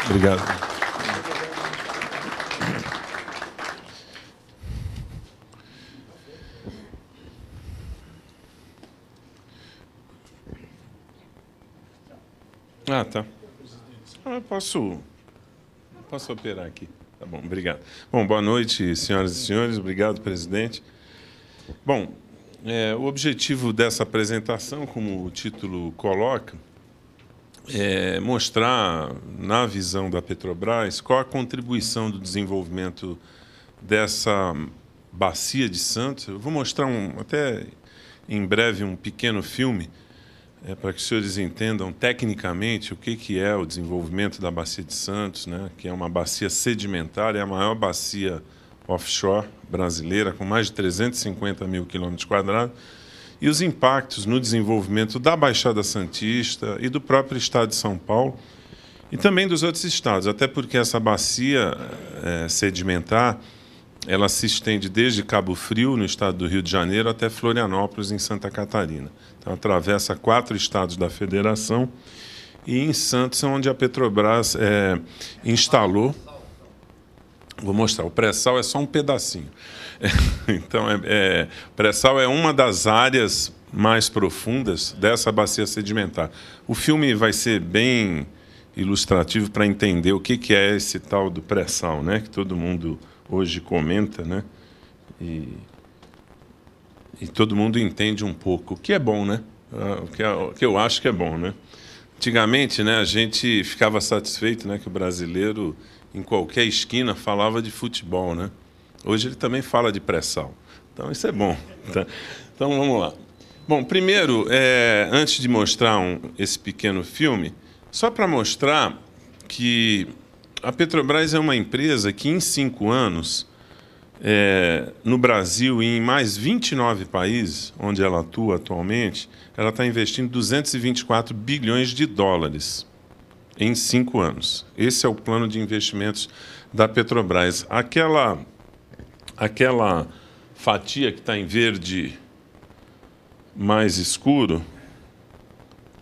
Obrigado. Ah, tá. Posso operar aqui. Tá bom, obrigado. Bom, boa noite, senhoras e senhores. Obrigado, presidente. Bom, o objetivo dessa apresentação, como o título coloca, é mostrar, na visão da Petrobras, qual a contribuição do desenvolvimento dessa bacia de Santos. Eu vou mostrar até em breve um pequeno filme para que os senhores entendam tecnicamente o que é o desenvolvimento da Bacia de Santos, né, que é uma bacia sedimentar, é a maior bacia offshore brasileira, com mais de 350 mil quilômetros quadrados, e os impactos no desenvolvimento da Baixada Santista e do próprio estado de São Paulo, e também dos outros estados, até porque essa bacia sedimentar, ela se estende desde Cabo Frio, no estado do Rio de Janeiro, até Florianópolis, em Santa Catarina. Então, atravessa 4 estados da federação, e em Santos, onde a Petrobras instalou... Vou mostrar, o pré-sal é só um pedacinho. Então, o pré-sal é uma das áreas mais profundas dessa bacia sedimentar. O filme vai ser bem ilustrativo para entender o que é esse tal do pré-sal, né, que todo mundo hoje comenta, né, e todo mundo entende um pouco, o que é bom, né, o que eu acho que é bom, né. Antigamente, né, a gente ficava satisfeito, né, que o brasileiro, em qualquer esquina, falava de futebol, né. Hoje ele também fala de pré-sal. Então, isso é bom. Tá? Então, vamos lá. Bom, primeiro, antes de mostrar esse pequeno filme, só para mostrar que a Petrobras é uma empresa que, em 5 anos, no Brasil e em mais 29 países onde ela atua atualmente, ela está investindo 224 bilhões de dólares em 5 anos. Esse é o plano de investimentos da Petrobras. Aquela fatia que está em verde mais escuro,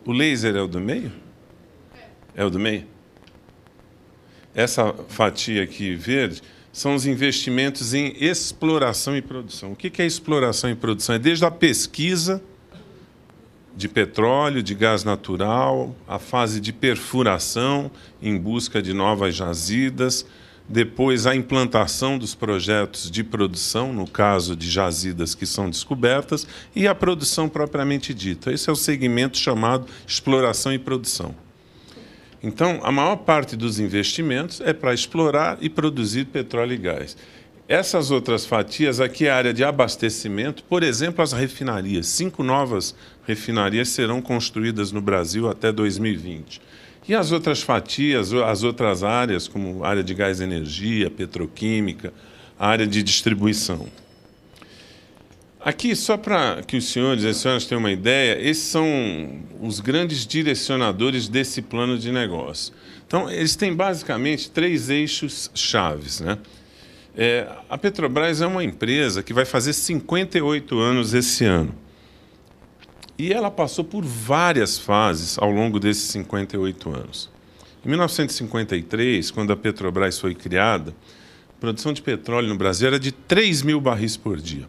o laser é o do meio? É o do meio? Essa fatia aqui verde são os investimentos em exploração e produção. O que é exploração e produção? É desde a pesquisa de petróleo, de gás natural, a fase de perfuração em busca de novas jazidas, depois a implantação dos projetos de produção, no caso de jazidas que são descobertas, e a produção propriamente dita. Esse é o segmento chamado exploração e produção. Então, a maior parte dos investimentos é para explorar e produzir petróleo e gás. Essas outras fatias, aqui é a área de abastecimento, por exemplo, as refinarias. 5 novas refinarias serão construídas no Brasil até 2020. E as outras fatias, as outras áreas, como a área de gás e energia, petroquímica, a área de distribuição. Aqui, só para que os senhores e as senhoras tenham uma ideia, esses são os grandes direcionadores desse plano de negócio. Então, eles têm basicamente 3 eixos chaves, né? A Petrobras é uma empresa que vai fazer 58 anos esse ano. E ela passou por várias fases ao longo desses 58 anos. Em 1953, quando a Petrobras foi criada, a produção de petróleo no Brasil era de 3 mil barris por dia.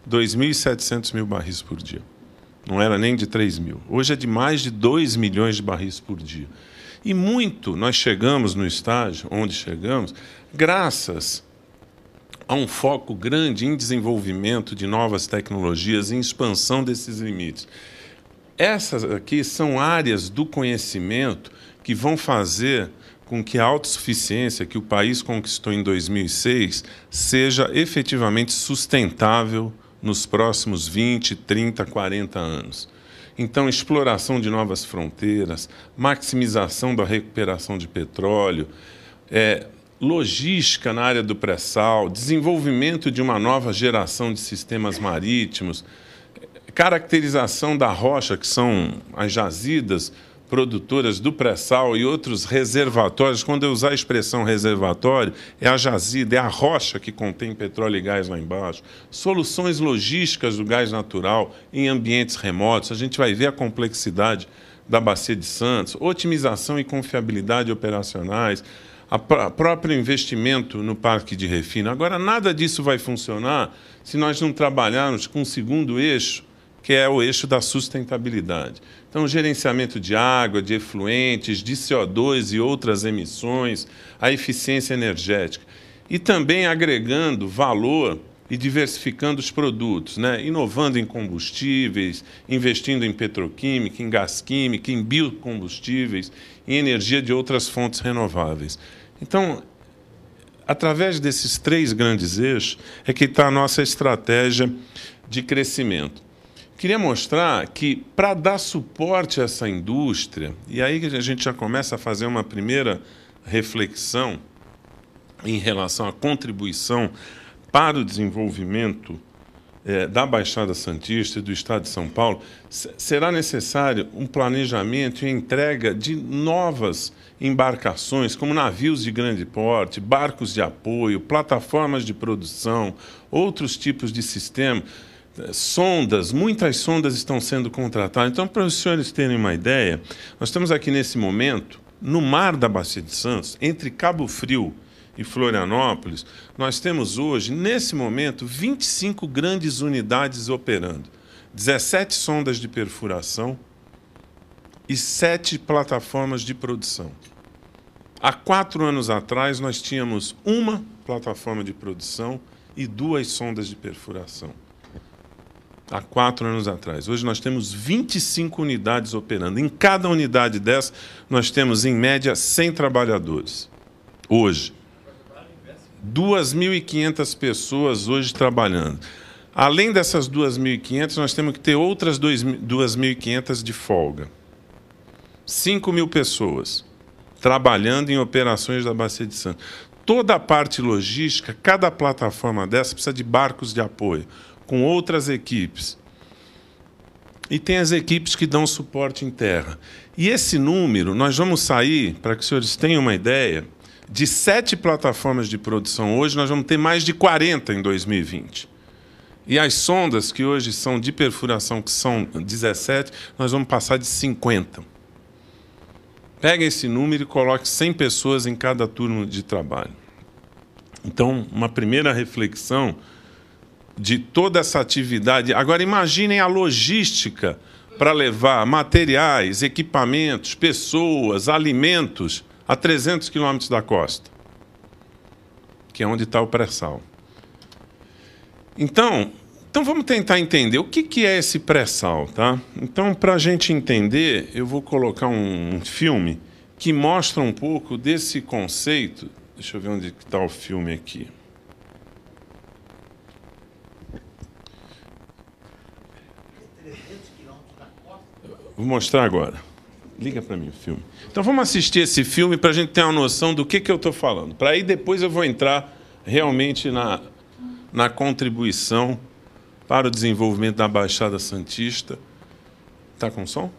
2.700 mil barris por dia. Não era nem de 3 mil. Hoje é de mais de 2 milhões de barris por dia. E nós chegamos no estágio onde chegamos graças a um foco grande em desenvolvimento de novas tecnologias, em expansão desses limites. Essas aqui são áreas do conhecimento que vão fazer com que a autossuficiência que o país conquistou em 2006 seja efetivamente sustentável nos próximos 20, 30, 40 anos. Então, exploração de novas fronteiras, maximização da recuperação de petróleo, logística na área do pré-sal, desenvolvimento de uma nova geração de sistemas marítimos, caracterização da rocha, que são as jazidas produtoras do pré-sal e outros reservatórios. Quando eu usar a expressão reservatório, é a jazida, é a rocha que contém petróleo e gás lá embaixo. Soluções logísticas do gás natural em ambientes remotos. A gente vai ver a complexidade da Bacia de Santos, otimização e confiabilidade operacionais, próprio investimento no parque de refino. Agora, nada disso vai funcionar se nós não trabalharmos com o segundo eixo, que é o eixo da sustentabilidade. Então, gerenciamento de água, de efluentes, de CO2 e outras emissões, a eficiência energética. E também agregando valor e diversificando os produtos, né? Inovando em combustíveis, investindo em petroquímica, em gás químico, em biocombustíveis, em energia de outras fontes renováveis. Então, através desses 3 grandes eixos é que está a nossa estratégia de crescimento. Queria mostrar que, para dar suporte a essa indústria, e aí a gente já começa a fazer uma primeira reflexão em relação à contribuição para o desenvolvimento da Baixada Santista e do Estado de São Paulo, será necessário um planejamento e entrega de novas embarcações, como navios de grande porte, barcos de apoio, plataformas de produção, outros tipos de sistema, sondas, muitas sondas estão sendo contratadas. Então, para os senhores terem uma ideia, nós estamos aqui nesse momento, no mar da Bacia de Santos, entre Cabo Frio e Florianópolis, nós temos hoje, nesse momento, 25 grandes unidades operando, 17 sondas de perfuração e 7 plataformas de produção. Há 4 anos atrás, nós tínhamos uma plataforma de produção e 2 sondas de perfuração. Há 4 anos atrás. Hoje nós temos 25 unidades operando. Em cada unidade dessa, nós temos, em média, 100 trabalhadores. Hoje. 2.500 pessoas hoje trabalhando. Além dessas 2.500, nós temos que ter outras 2.500 de folga. 5.000 pessoas trabalhando em operações da Bacia de Santos. Toda a parte logística, cada plataforma dessa precisa de barcos de apoio, com outras equipes. E tem as equipes que dão suporte em terra. E esse número, nós vamos sair, para que os senhores tenham uma ideia, de 7 plataformas de produção hoje, nós vamos ter mais de 40 em 2020. E as sondas, que hoje são de perfuração, que são 17, nós vamos passar de 50. Pega esse número e coloque 100 pessoas em cada turno de trabalho. Então, uma primeira reflexão de toda essa atividade. Agora, imaginem a logística para levar materiais, equipamentos, pessoas, alimentos a 300 quilômetros da costa, que é onde está o pré-sal. Então, vamos tentar entender o que é esse pré-sal, tá? Então, para a gente entender, eu vou colocar um filme que mostra um pouco desse conceito. Deixa eu ver onde está o filme aqui. Vou mostrar agora. Liga para mim o filme. Então, vamos assistir esse filme para a gente ter uma noção do que eu estou falando. Para aí, depois eu vou entrar realmente na contribuição para o desenvolvimento da Baixada Santista. Está com som?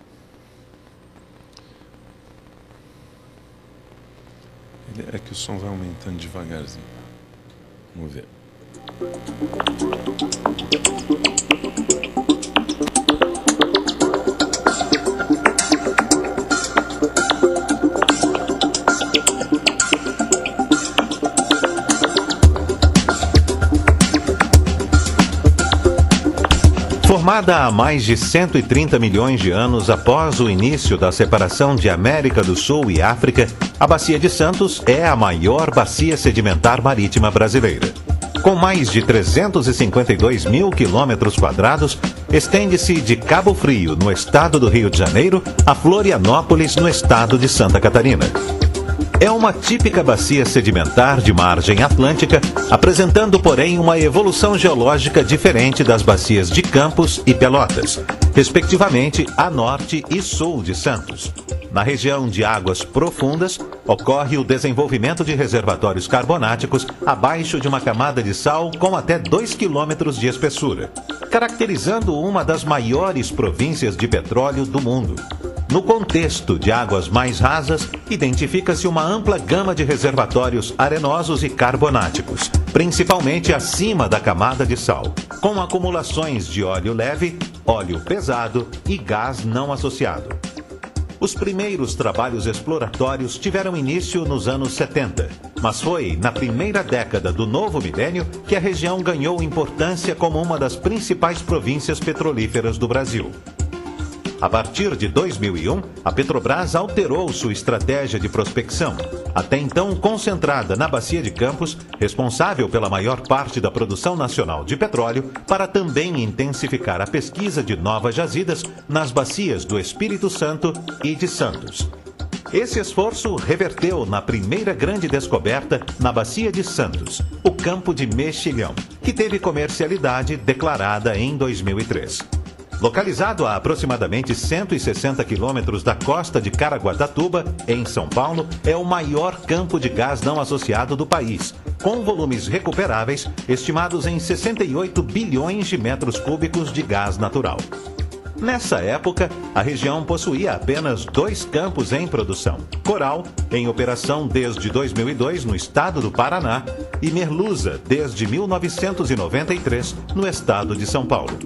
É que o som vai aumentando devagarzinho. Vamos ver. Formada há mais de 130 milhões de anos após o início da separação de América do Sul e África, a Bacia de Santos é a maior bacia sedimentar marítima brasileira. Com mais de 352 mil quilômetros quadrados, estende-se de Cabo Frio, no estado do Rio de Janeiro, a Florianópolis, no estado de Santa Catarina. É uma típica bacia sedimentar de margem atlântica, apresentando, porém, uma evolução geológica diferente das bacias de Campos e Pelotas, respectivamente a norte e sul de Santos. Na região de águas profundas, ocorre o desenvolvimento de reservatórios carbonáticos abaixo de uma camada de sal com até 2 quilômetros de espessura, caracterizando uma das maiores províncias de petróleo do mundo. No contexto de águas mais rasas, identifica-se uma ampla gama de reservatórios arenosos e carbonáticos, principalmente acima da camada de sal, com acumulações de óleo leve, óleo pesado e gás não associado. Os primeiros trabalhos exploratórios tiveram início nos anos 70, mas foi na primeira década do novo milênio que a região ganhou importância como uma das principais províncias petrolíferas do Brasil. A partir de 2001, a Petrobras alterou sua estratégia de prospecção, até então concentrada na Bacia de Campos, responsável pela maior parte da produção nacional de petróleo, para também intensificar a pesquisa de novas jazidas nas bacias do Espírito Santo e de Santos. Esse esforço reverteu na primeira grande descoberta na Bacia de Santos, o Campo de Mexilhão, que teve comercialidade declarada em 2003. Localizado a aproximadamente 160 quilômetros da costa de Caraguatatuba, em São Paulo, é o maior campo de gás não associado do país, com volumes recuperáveis estimados em 68 bilhões de metros cúbicos de gás natural. Nessa época, a região possuía apenas 2 campos em produção: Coral, em operação desde 2002 no estado do Paraná, e Merluza, desde 1993, no estado de São Paulo.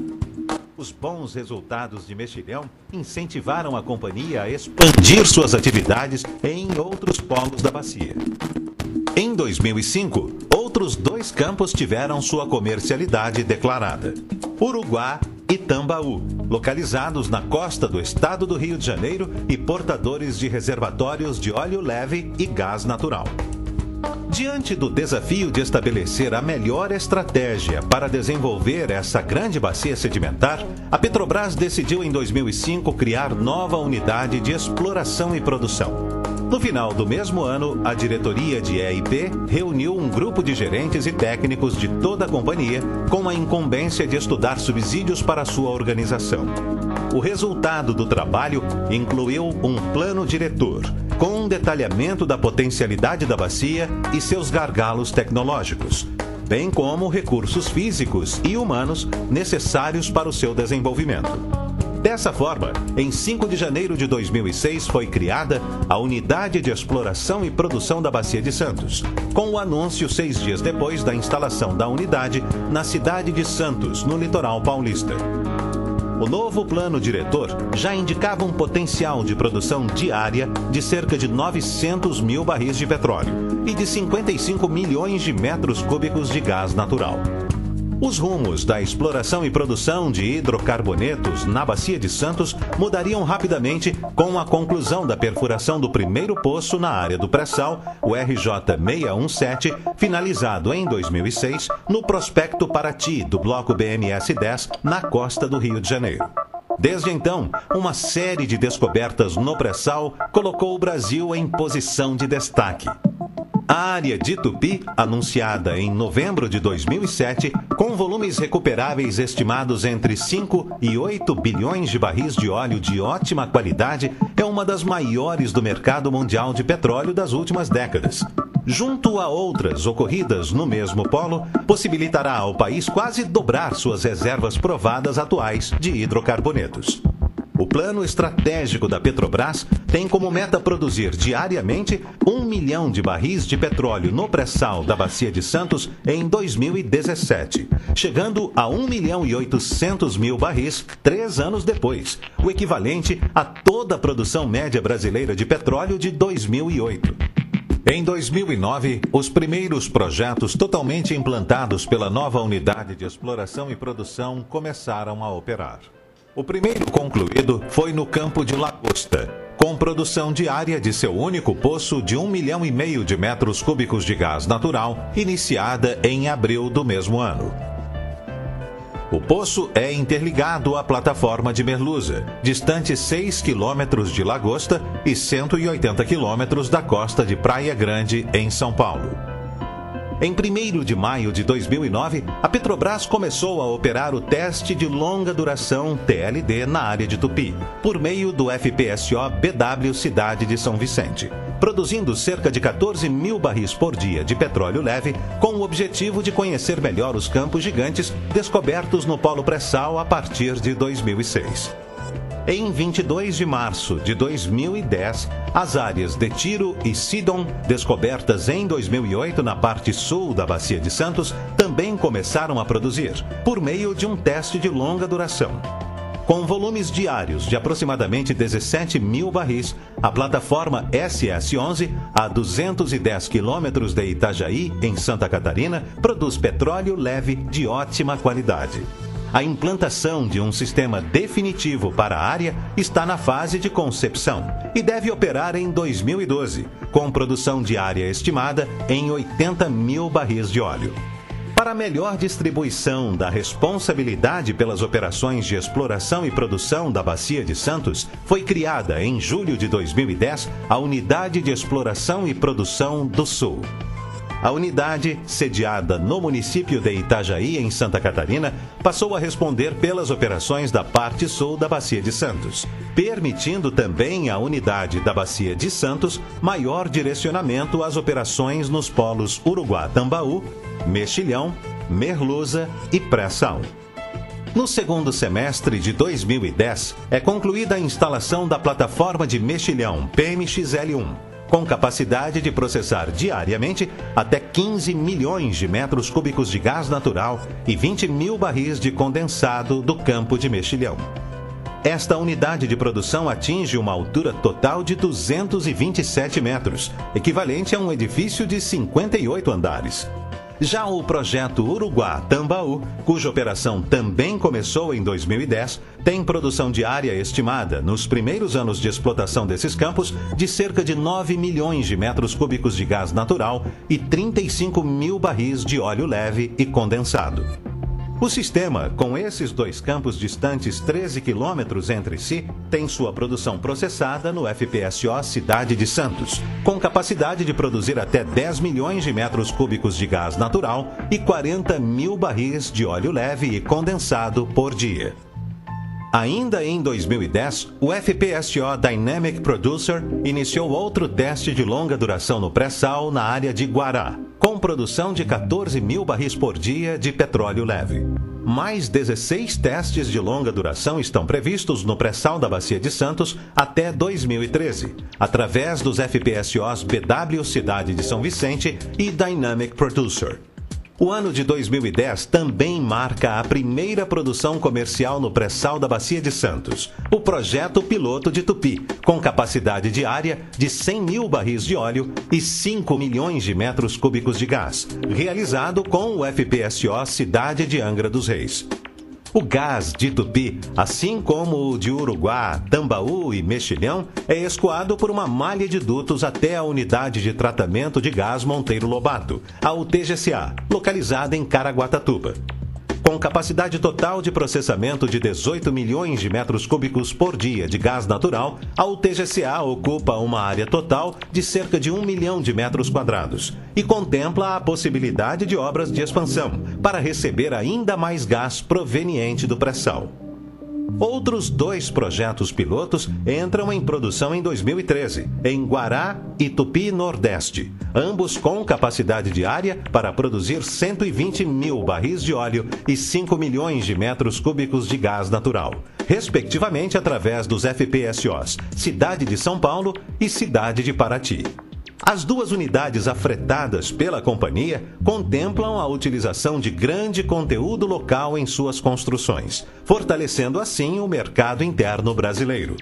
Os bons resultados de Mexilhão incentivaram a companhia a expandir suas atividades em outros polos da bacia. Em 2005, outros 2 campos tiveram sua comercialidade declarada: Uruguá e Tambaú, localizados na costa do estado do Rio de Janeiro e portadores de reservatórios de óleo leve e gás natural. Diante do desafio de estabelecer a melhor estratégia para desenvolver essa grande bacia sedimentar, a Petrobras decidiu em 2005 criar nova unidade de exploração e produção. No final do mesmo ano, a diretoria de EIP reuniu um grupo de gerentes e técnicos de toda a companhia com a incumbência de estudar subsídios para sua organização. O resultado do trabalho incluiu um plano diretor, com um detalhamento da potencialidade da bacia e seus gargalos tecnológicos, bem como recursos físicos e humanos necessários para o seu desenvolvimento. Dessa forma, em 5 de janeiro de 2006 foi criada a Unidade de Exploração e Produção da Bacia de Santos, com o anúncio 6 dias depois da instalação da unidade na cidade de Santos, no litoral paulista. O novo plano diretor já indicava um potencial de produção diária de cerca de 900 mil barris de petróleo e de 55 milhões de metros cúbicos de gás natural. Os rumos da exploração e produção de hidrocarbonetos na Bacia de Santos mudariam rapidamente com a conclusão da perfuração do primeiro poço na área do pré-sal, o RJ617, finalizado em 2006 no prospecto Paraty do bloco BMS-10, na costa do Rio de Janeiro. Desde então, uma série de descobertas no pré-sal colocou o Brasil em posição de destaque. A área de Tupi, anunciada em novembro de 2007, com volumes recuperáveis estimados entre 5 e 8 bilhões de barris de óleo de ótima qualidade, é uma das maiores do mercado mundial de petróleo das últimas décadas. Junto a outras ocorridas no mesmo polo, possibilitará ao país quase dobrar suas reservas provadas atuais de hidrocarbonetos. O plano estratégico da Petrobras tem como meta produzir diariamente 1 milhão de barris de petróleo no pré-sal da Bacia de Santos em 2017, chegando a 1 milhão e 800 mil barris 3 anos depois, o equivalente a toda a produção média brasileira de petróleo de 2008. Em 2009, os primeiros projetos totalmente implantados pela nova unidade de exploração e produção começaram a operar. O primeiro concluído foi no campo de Lagosta, com produção diária de seu único poço de 1,5 milhão de metros cúbicos de gás natural, iniciada em abril do mesmo ano. O poço é interligado à plataforma de Merluza, distante 6 quilômetros de Lagosta e 180 quilômetros da costa de Praia Grande, em São Paulo. Em 1º de maio de 2009, a Petrobras começou a operar o teste de longa duração TLD na área de Tupi, por meio do FPSO BW Cidade de São Vicente, produzindo cerca de 14 mil barris por dia de petróleo leve, com o objetivo de conhecer melhor os campos gigantes descobertos no polo pré-sal a partir de 2006. Em 22 de março de 2010, as áreas de Tiro e Sidon, descobertas em 2008 na parte sul da Bacia de Santos, também começaram a produzir, por meio de um teste de longa duração. Com volumes diários de aproximadamente 17 mil barris, a plataforma SS-11, a 210 quilômetros de Itajaí, em Santa Catarina, produz petróleo leve de ótima qualidade. A implantação de um sistema definitivo para a área está na fase de concepção e deve operar em 2012, com produção diária estimada em 80 mil barris de óleo. Para a melhor distribuição da responsabilidade pelas operações de exploração e produção da Bacia de Santos, foi criada, em julho de 2010, a Unidade de Exploração e Produção do Sul. A unidade, sediada no município de Itajaí, em Santa Catarina, passou a responder pelas operações da parte sul da Bacia de Santos, permitindo também à unidade da Bacia de Santos maior direcionamento às operações nos polos Uruguá-Tambaú, Mexilhão, Merluza e Pré-Sal. No segundo semestre de 2010, é concluída a instalação da plataforma de Mexilhão PMXL1, com capacidade de processar diariamente até 15 milhões de metros cúbicos de gás natural e 20 mil barris de condensado do campo de Mexilhão. Esta unidade de produção atinge uma altura total de 227 metros, equivalente a um edifício de 58 andares. Já o projeto Uruguá-Tambaú, cuja operação também começou em 2010, tem produção diária estimada, nos primeiros anos de explotação desses campos, de cerca de 9 milhões de metros cúbicos de gás natural e 35 mil barris de óleo leve e condensado. O sistema, com esses dois campos distantes 13 quilômetros entre si, tem sua produção processada no FPSO Cidade de Santos, com capacidade de produzir até 10 milhões de metros cúbicos de gás natural e 40 mil barris de óleo leve e condensado por dia. Ainda em 2010, o FPSO Dynamic Producer iniciou outro teste de longa duração no pré-sal na área de Guará, com produção de 14 mil barris por dia de petróleo leve. Mais 16 testes de longa duração estão previstos no pré-sal da Bacia de Santos até 2013, através dos FPSOs BW Cidade de São Vicente e Dynamic Producer. O ano de 2010 também marca a primeira produção comercial no pré-sal da Bacia de Santos, o projeto piloto de Tupi, com capacidade diária de 100 mil barris de óleo e 5 milhões de metros cúbicos de gás, realizado com o FPSO Cidade de Angra dos Reis. O gás de Tupi, assim como o de Uruguá, Tambaú e Mexilhão, é escoado por uma malha de dutos até a unidade de tratamento de gás Monteiro Lobato, a UTGCA, localizada em Caraguatatuba. Com capacidade total de processamento de 18 milhões de metros cúbicos por dia de gás natural, a UTGCA ocupa uma área total de cerca de 1 milhão de metros quadrados e contempla a possibilidade de obras de expansão para receber ainda mais gás proveniente do pré-sal. Outros dois projetos pilotos entram em produção em 2013, em Guará e Tupi Nordeste, ambos com capacidade diária para produzir 120 mil barris de óleo e 5 milhões de metros cúbicos de gás natural, respectivamente através dos FPSOs Cidade de São Paulo e Cidade de Paraty. As duas unidades afretadas pela companhia contemplam a utilização de grande conteúdo local em suas construções, fortalecendo assim o mercado interno brasileiro.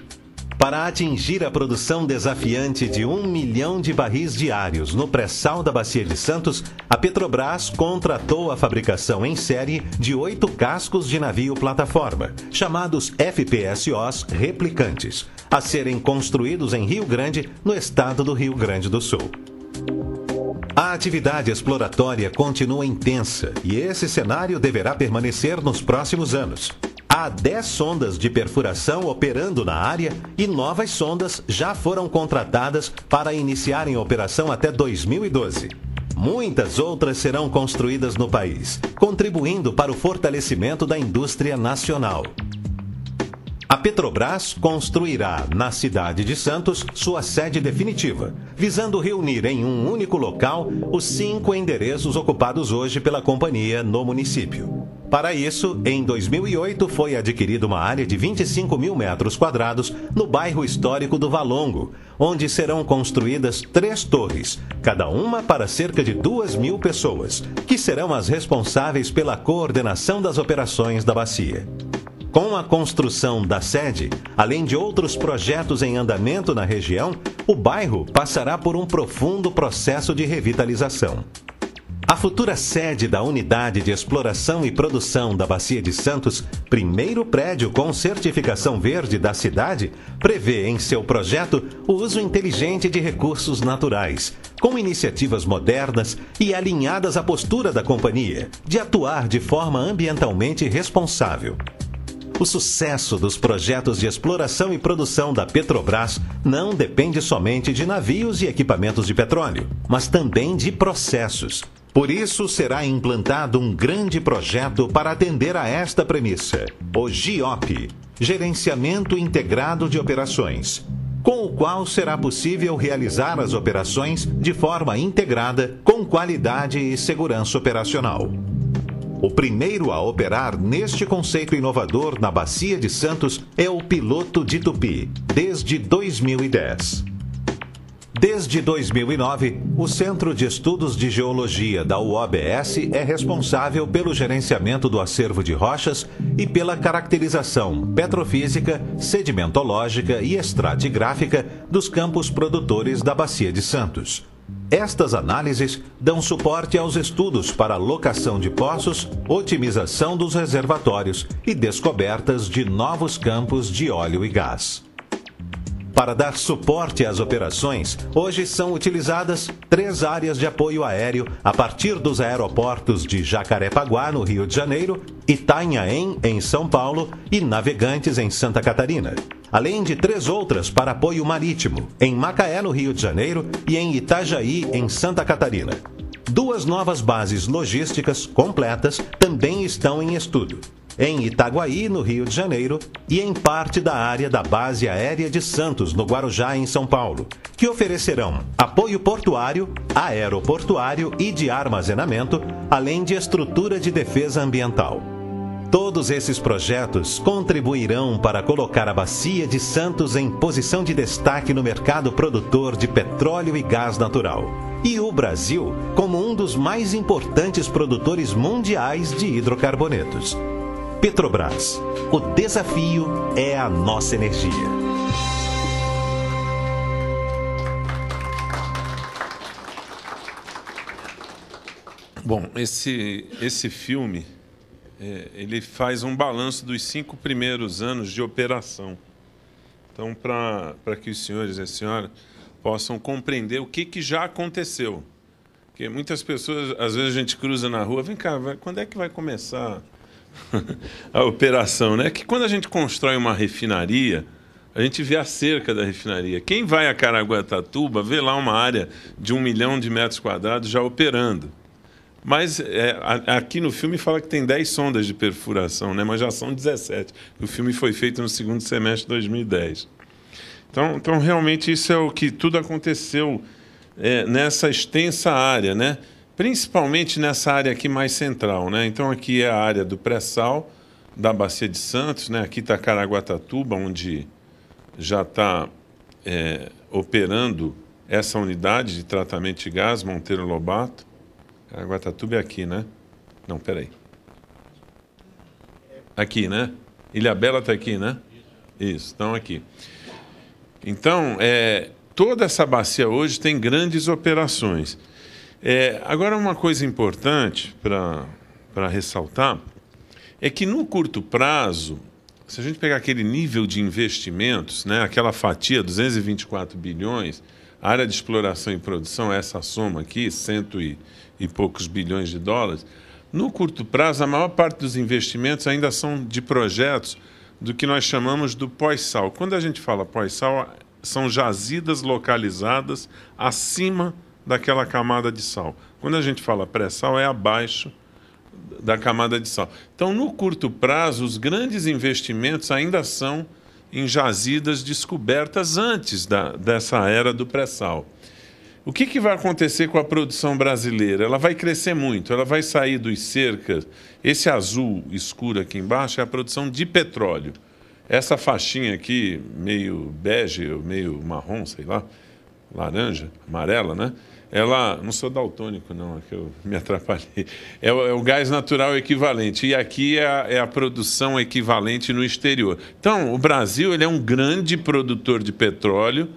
Para atingir a produção desafiante de 1 milhão de barris diários no pré-sal da Bacia de Santos, a Petrobras contratou a fabricação em série de 8 cascos de navio plataforma, chamados FPSOs replicantes, a serem construídos em Rio Grande, no estado do Rio Grande do Sul. A atividade exploratória continua intensa e esse cenário deverá permanecer nos próximos anos. Há 10 sondas de perfuração operando na área e novas sondas já foram contratadas para iniciarem operação até 2012. Muitas outras serão construídas no país, contribuindo para o fortalecimento da indústria nacional. A Petrobras construirá, na cidade de Santos, sua sede definitiva, visando reunir em um único local os 5 endereços ocupados hoje pela companhia no município. Para isso, em 2008 foi adquirida uma área de 25 mil metros quadrados no bairro histórico do Valongo, onde serão construídas 3 torres, cada uma para cerca de 2 mil pessoas, que serão as responsáveis pela coordenação das operações da bacia. Com a construção da sede, além de outros projetos em andamento na região, o bairro passará por um profundo processo de revitalização. A futura sede da Unidade de Exploração e Produção da Bacia de Santos, primeiro prédio com certificação verde da cidade, prevê em seu projeto o uso inteligente de recursos naturais, com iniciativas modernas e alinhadas à postura da companhia, de atuar de forma ambientalmente responsável. O sucesso dos projetos de exploração e produção da Petrobras não depende somente de navios e equipamentos de petróleo, mas também de processos. Por isso, será implantado um grande projeto para atender a esta premissa, o GIOP, Gerenciamento Integrado de Operações, com o qual será possível realizar as operações de forma integrada, com qualidade e segurança operacional. O primeiro a operar neste conceito inovador na Bacia de Santos é o Piloto de Tupi, desde 2010. Desde 2009, o Centro de Estudos de Geologia da UOBS é responsável pelo gerenciamento do acervo de rochas e pela caracterização petrofísica, sedimentológica e estratigráfica dos campos produtores da Bacia de Santos. Estas análises dão suporte aos estudos para locação de poços, otimização dos reservatórios e descobertas de novos campos de óleo e gás. Para dar suporte às operações, hoje são utilizadas 3 áreas de apoio aéreo a partir dos aeroportos de Jacarepaguá, no Rio de Janeiro, Itanhaém, em São Paulo e Navegantes, em Santa Catarina. Além de 3 outras para apoio marítimo, em Macaé, no Rio de Janeiro, e em Itajaí, em Santa Catarina. 2 novas bases logísticas completas também estão em estudo, em Itaguaí, no Rio de Janeiro, e em parte da área da Base Aérea de Santos, no Guarujá, em São Paulo, que oferecerão apoio portuário, aeroportuário e de armazenamento, além de estrutura de defesa ambiental. Todos esses projetos contribuirão para colocar a Bacia de Santos em posição de destaque no mercado produtor de petróleo e gás natural, e o Brasil como um dos mais importantes produtores mundiais de hidrocarbonetos. Petrobras, o desafio é a nossa energia. Bom, esse filme, ele faz um balanço dos 5 primeiros anos de operação. Então, para que os senhores e a senhora possam compreender o que já aconteceu. Porque muitas pessoas, às vezes a gente cruza na rua, vem cá, quando é que vai começar a operação, né? Que quando a gente constrói uma refinaria, a gente vê a cerca da refinaria. Quem vai a Caraguatatuba vê lá uma área de 1 milhão de metros quadrados já operando. Mas aqui no filme fala que tem 10 sondas de perfuração, né? Mas já são 17. O filme foi feito no segundo semestre de 2010. Então realmente isso é o que tudo aconteceu nessa extensa área, né? Principalmente nessa área aqui mais central, né? Então aqui é a área do pré-sal da Bacia de Santos, né? Aqui está Caraguatatuba, onde já está operando essa unidade de tratamento de gás, Monteiro Lobato. Caraguatatuba é aqui, né? Não, peraí. Aqui, né? Ilhabela está aqui, né? Isso, estão aqui. Então, toda essa bacia hoje tem grandes operações. Agora, uma coisa importante para ressaltar é que, no curto prazo, se a gente pegar aquele nível de investimentos, né, aquela fatia, 224 bilhões, a área de exploração e produção, essa soma aqui, 100 e poucos bilhões de dólares, no curto prazo, a maior parte dos investimentos ainda são de projetos do que nós chamamos do pós-sal. Quando a gente fala pós-sal, são jazidas localizadas acima daquela camada de sal. Quando a gente fala pré-sal, é abaixo da camada de sal. Então, no curto prazo, os grandes investimentos ainda são em jazidas descobertas antes dessa era do pré-sal. O que vai acontecer com a produção brasileira? Ela vai crescer muito, ela vai sair dos cercas. Esse azul escuro aqui embaixo é a produção de petróleo. Essa faixinha aqui, meio bege, meio marrom, sei lá, laranja, amarela, né? ela, não sou daltônico não, é que eu me atrapalhei, é o gás natural equivalente, e aqui é a produção equivalente no exterior. Então, o Brasil ele é um grande produtor de petróleo,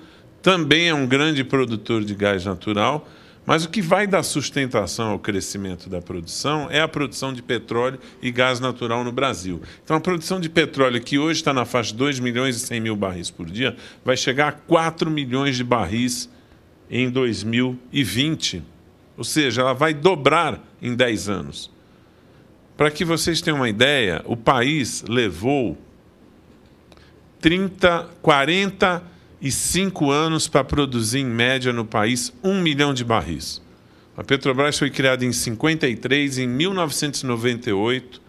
também é um grande produtor de gás natural, mas o que vai dar sustentação ao crescimento da produção é a produção de petróleo e gás natural no Brasil. Então, a produção de petróleo, que hoje está na faixa de 2 milhões e 100 mil barris por dia, vai chegar a 4 milhões de barris em 2020. Ou seja, ela vai dobrar em 10 anos. Para que vocês tenham uma ideia, o país levou 45 anos para produzir, em média, no país, 1 milhão de barris. A Petrobras foi criada em 53, em 1998,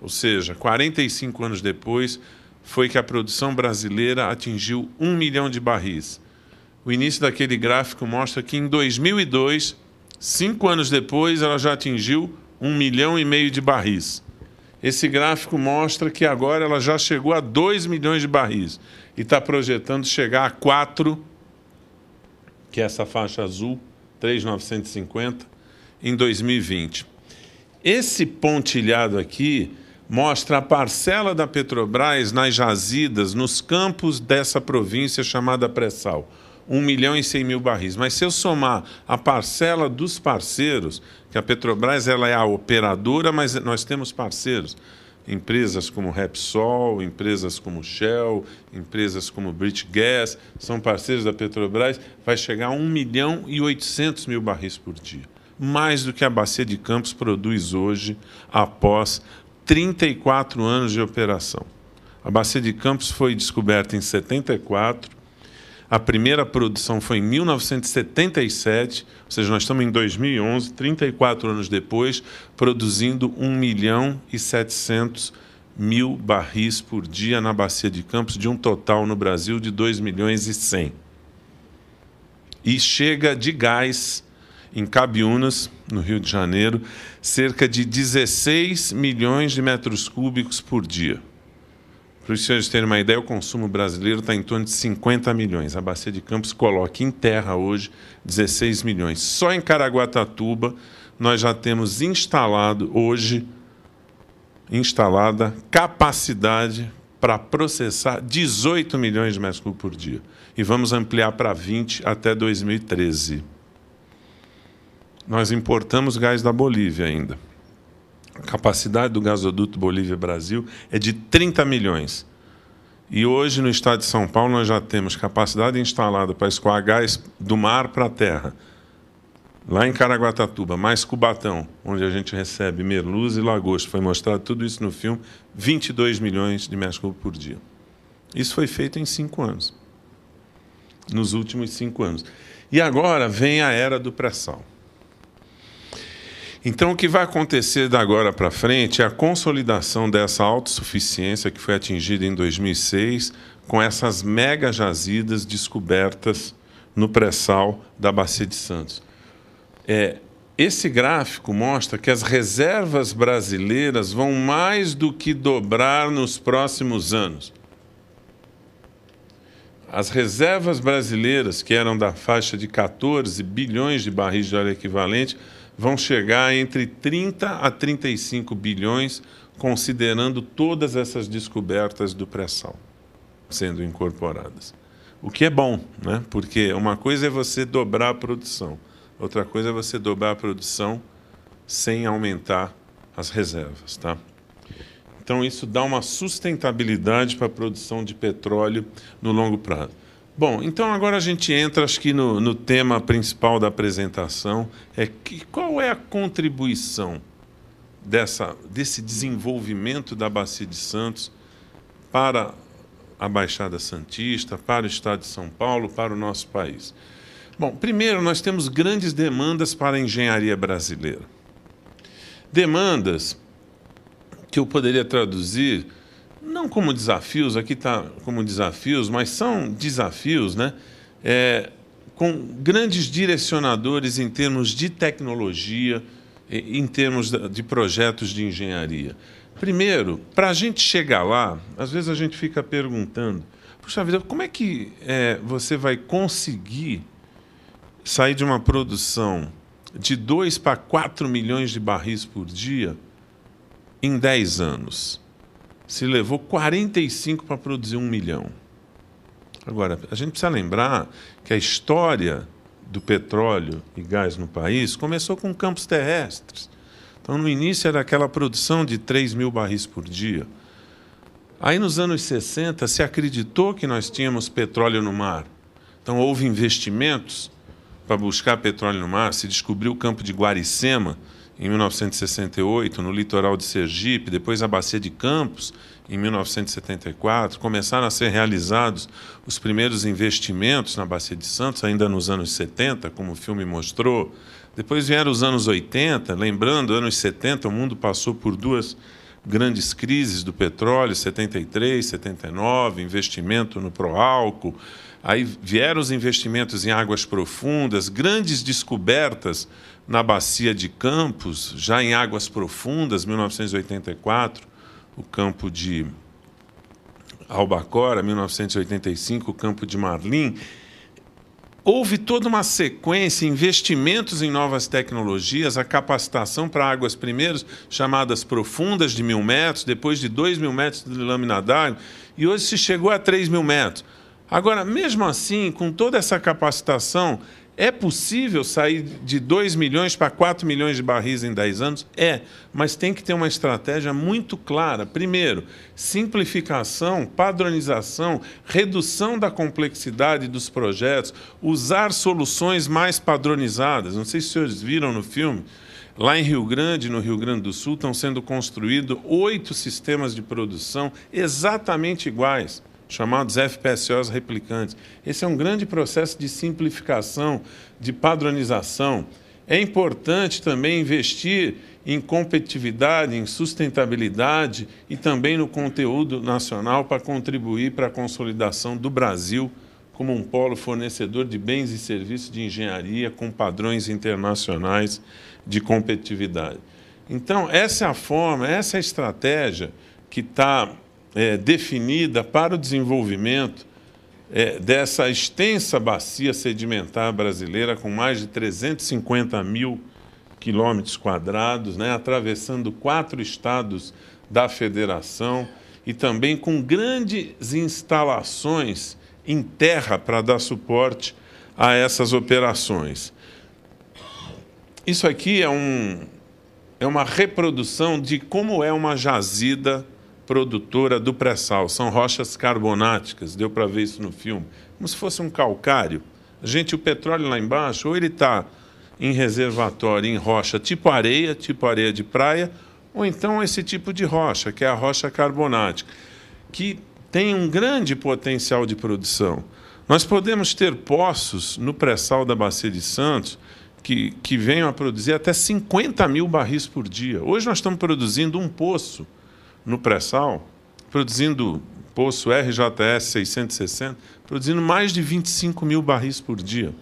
ou seja, 45 anos depois, foi que a produção brasileira atingiu 1 milhão de barris. O início daquele gráfico mostra que em 2002, 5 anos depois, ela já atingiu 1,5 milhão de barris. Esse gráfico mostra que agora ela já chegou a 2 milhões de barris e está projetando chegar a 4, que é essa faixa azul, 3.950, em 2020. Esse pontilhado aqui mostra a parcela da Petrobras nas jazidas, nos campos dessa província chamada pré-sal. 1 milhão e 100 mil barris. Mas se eu somar a parcela dos parceiros, que a Petrobras ela é a operadora, mas nós temos parceiros, empresas como Repsol, empresas como Shell, empresas como British Gas, são parceiros da Petrobras, vai chegar a 1 milhão e 800 mil barris por dia. Mais do que a Bacia de Campos produz hoje, após 34 anos de operação. A Bacia de Campos foi descoberta em 74, a primeira produção foi em 1977, ou seja, nós estamos em 2011, 34 anos depois, produzindo 1 milhão e 700 mil barris por dia na Bacia de Campos, de um total no Brasil de 2 milhões e 100. E chega de gás em Cabiúnas, no Rio de Janeiro, cerca de 16 milhões de metros cúbicos por dia. Para os senhores terem uma ideia, o consumo brasileiro está em torno de 50 milhões. A Bacia de Campos coloca em terra hoje 16 milhões. Só em Caraguatatuba nós já temos instalada capacidade para processar 18 milhões de metros cúbicos por dia. E vamos ampliar para 20 até 2013. Nós importamos gás da Bolívia ainda. A capacidade do gasoduto Bolívia-Brasil é de 30 milhões. E hoje, no estado de São Paulo, nós já temos capacidade instalada para escoar gás do mar para a terra. Lá em Caraguatatuba, mais Cubatão, onde a gente recebe merluza e lagosta. Foi mostrado tudo isso no filme, 22 milhões de metros cúbicos por dia. Isso foi feito em 5 anos. Nos últimos 5 anos. E agora vem a era do pré-sal. Então, o que vai acontecer da agora para frente é a consolidação dessa autossuficiência que foi atingida em 2006 com essas mega jazidas descobertas no pré-sal da Bacia de Santos. Esse gráfico mostra que as reservas brasileiras vão mais do que dobrar nos próximos anos. As reservas brasileiras, que eram da faixa de 14 bilhões de barris de óleo equivalente, vão chegar entre 30 a 35 bilhões, considerando todas essas descobertas do pré-sal sendo incorporadas. O que é bom, né? Porque uma coisa é você dobrar a produção, outra coisa é você dobrar a produção sem aumentar as reservas, tá? Então, isso dá uma sustentabilidade para a produção de petróleo no longo prazo. Bom, então agora a gente entra, acho que no tema principal da apresentação, qual é a contribuição desse desenvolvimento da Bacia de Santos para a Baixada Santista, para o Estado de São Paulo, para o nosso país. Bom, primeiro, nós temos grandes demandas para a engenharia brasileira. Demandas que eu poderia traduzir não como desafios, aqui está como desafios, mas são desafios, né? Com grandes direcionadores em termos de tecnologia, em termos de projetos de engenharia. Primeiro, para a gente chegar lá, às vezes a gente fica perguntando, puxa vida, como é que você vai conseguir sair de uma produção de 2 para 4 milhões de barris por dia em 10 anos. Se levou 45 para produzir 1 milhão. Agora, a gente precisa lembrar que a história do petróleo e gás no país começou com campos terrestres. Então, no início, era aquela produção de 3 mil barris por dia. Aí, nos anos 60, se acreditou que nós tínhamos petróleo no mar. Então, houve investimentos para buscar petróleo no mar. Se descobriu o campo de Guaricema, em 1968, no litoral de Sergipe, depois a Bacia de Campos, em 1974. Começaram a ser realizados os primeiros investimentos na Bacia de Santos, ainda nos anos 70, como o filme mostrou. Depois vieram os anos 80, lembrando, anos 70, o mundo passou por 2 grandes crises do petróleo, 73, 79, investimento no pró-álcool. Aí vieram os investimentos em águas profundas, grandes descobertas na Bacia de Campos, já em águas profundas, 1984, o campo de Albacora, 1985, o campo de Marlim. Houve toda uma sequência, investimentos em novas tecnologias, a capacitação para águas primeiros chamadas profundas de 1.000 metros, depois de 2.000 metros de lâmina d'água, e hoje se chegou a 3.000 metros. Agora, mesmo assim, com toda essa capacitação, é possível sair de 2 milhões para 4 milhões de barris em 10 anos? É, mas tem que ter uma estratégia muito clara. Primeiro, simplificação, padronização, redução da complexidade dos projetos, usar soluções mais padronizadas. Não sei se os senhores viram no filme, lá em Rio Grande, no Rio Grande do Sul, estão sendo construídos 8 sistemas de produção exatamente iguais, chamados FPSOs replicantes. Esse é um grande processo de simplificação, de padronização. É importante também investir em competitividade, em sustentabilidade e também no conteúdo nacional para contribuir para a consolidação do Brasil como um polo fornecedor de bens e serviços de engenharia com padrões internacionais de competitividade. Então, essa é a forma, essa é a estratégia que está definida para o desenvolvimento dessa extensa bacia sedimentar brasileira, com mais de 350 mil quilômetros quadrados, atravessando 4 estados da federação e também com grandes instalações em terra para dar suporte a essas operações. Isso aqui é uma reprodução de como é uma jazida produtora do pré-sal. São rochas carbonáticas, deu para ver isso no filme, como se fosse um calcário. O petróleo lá embaixo, ou ele está em reservatório, em rocha tipo areia de praia, ou então esse tipo de rocha, que é a rocha carbonática, que tem um grande potencial de produção. Nós podemos ter poços no pré-sal da Bacia de Santos que venham a produzir até 50 mil barris por dia. Hoje nós estamos produzindo um poço no pré-sal, produzindo poço RJS 660, produzindo mais de 25 mil barris por dia.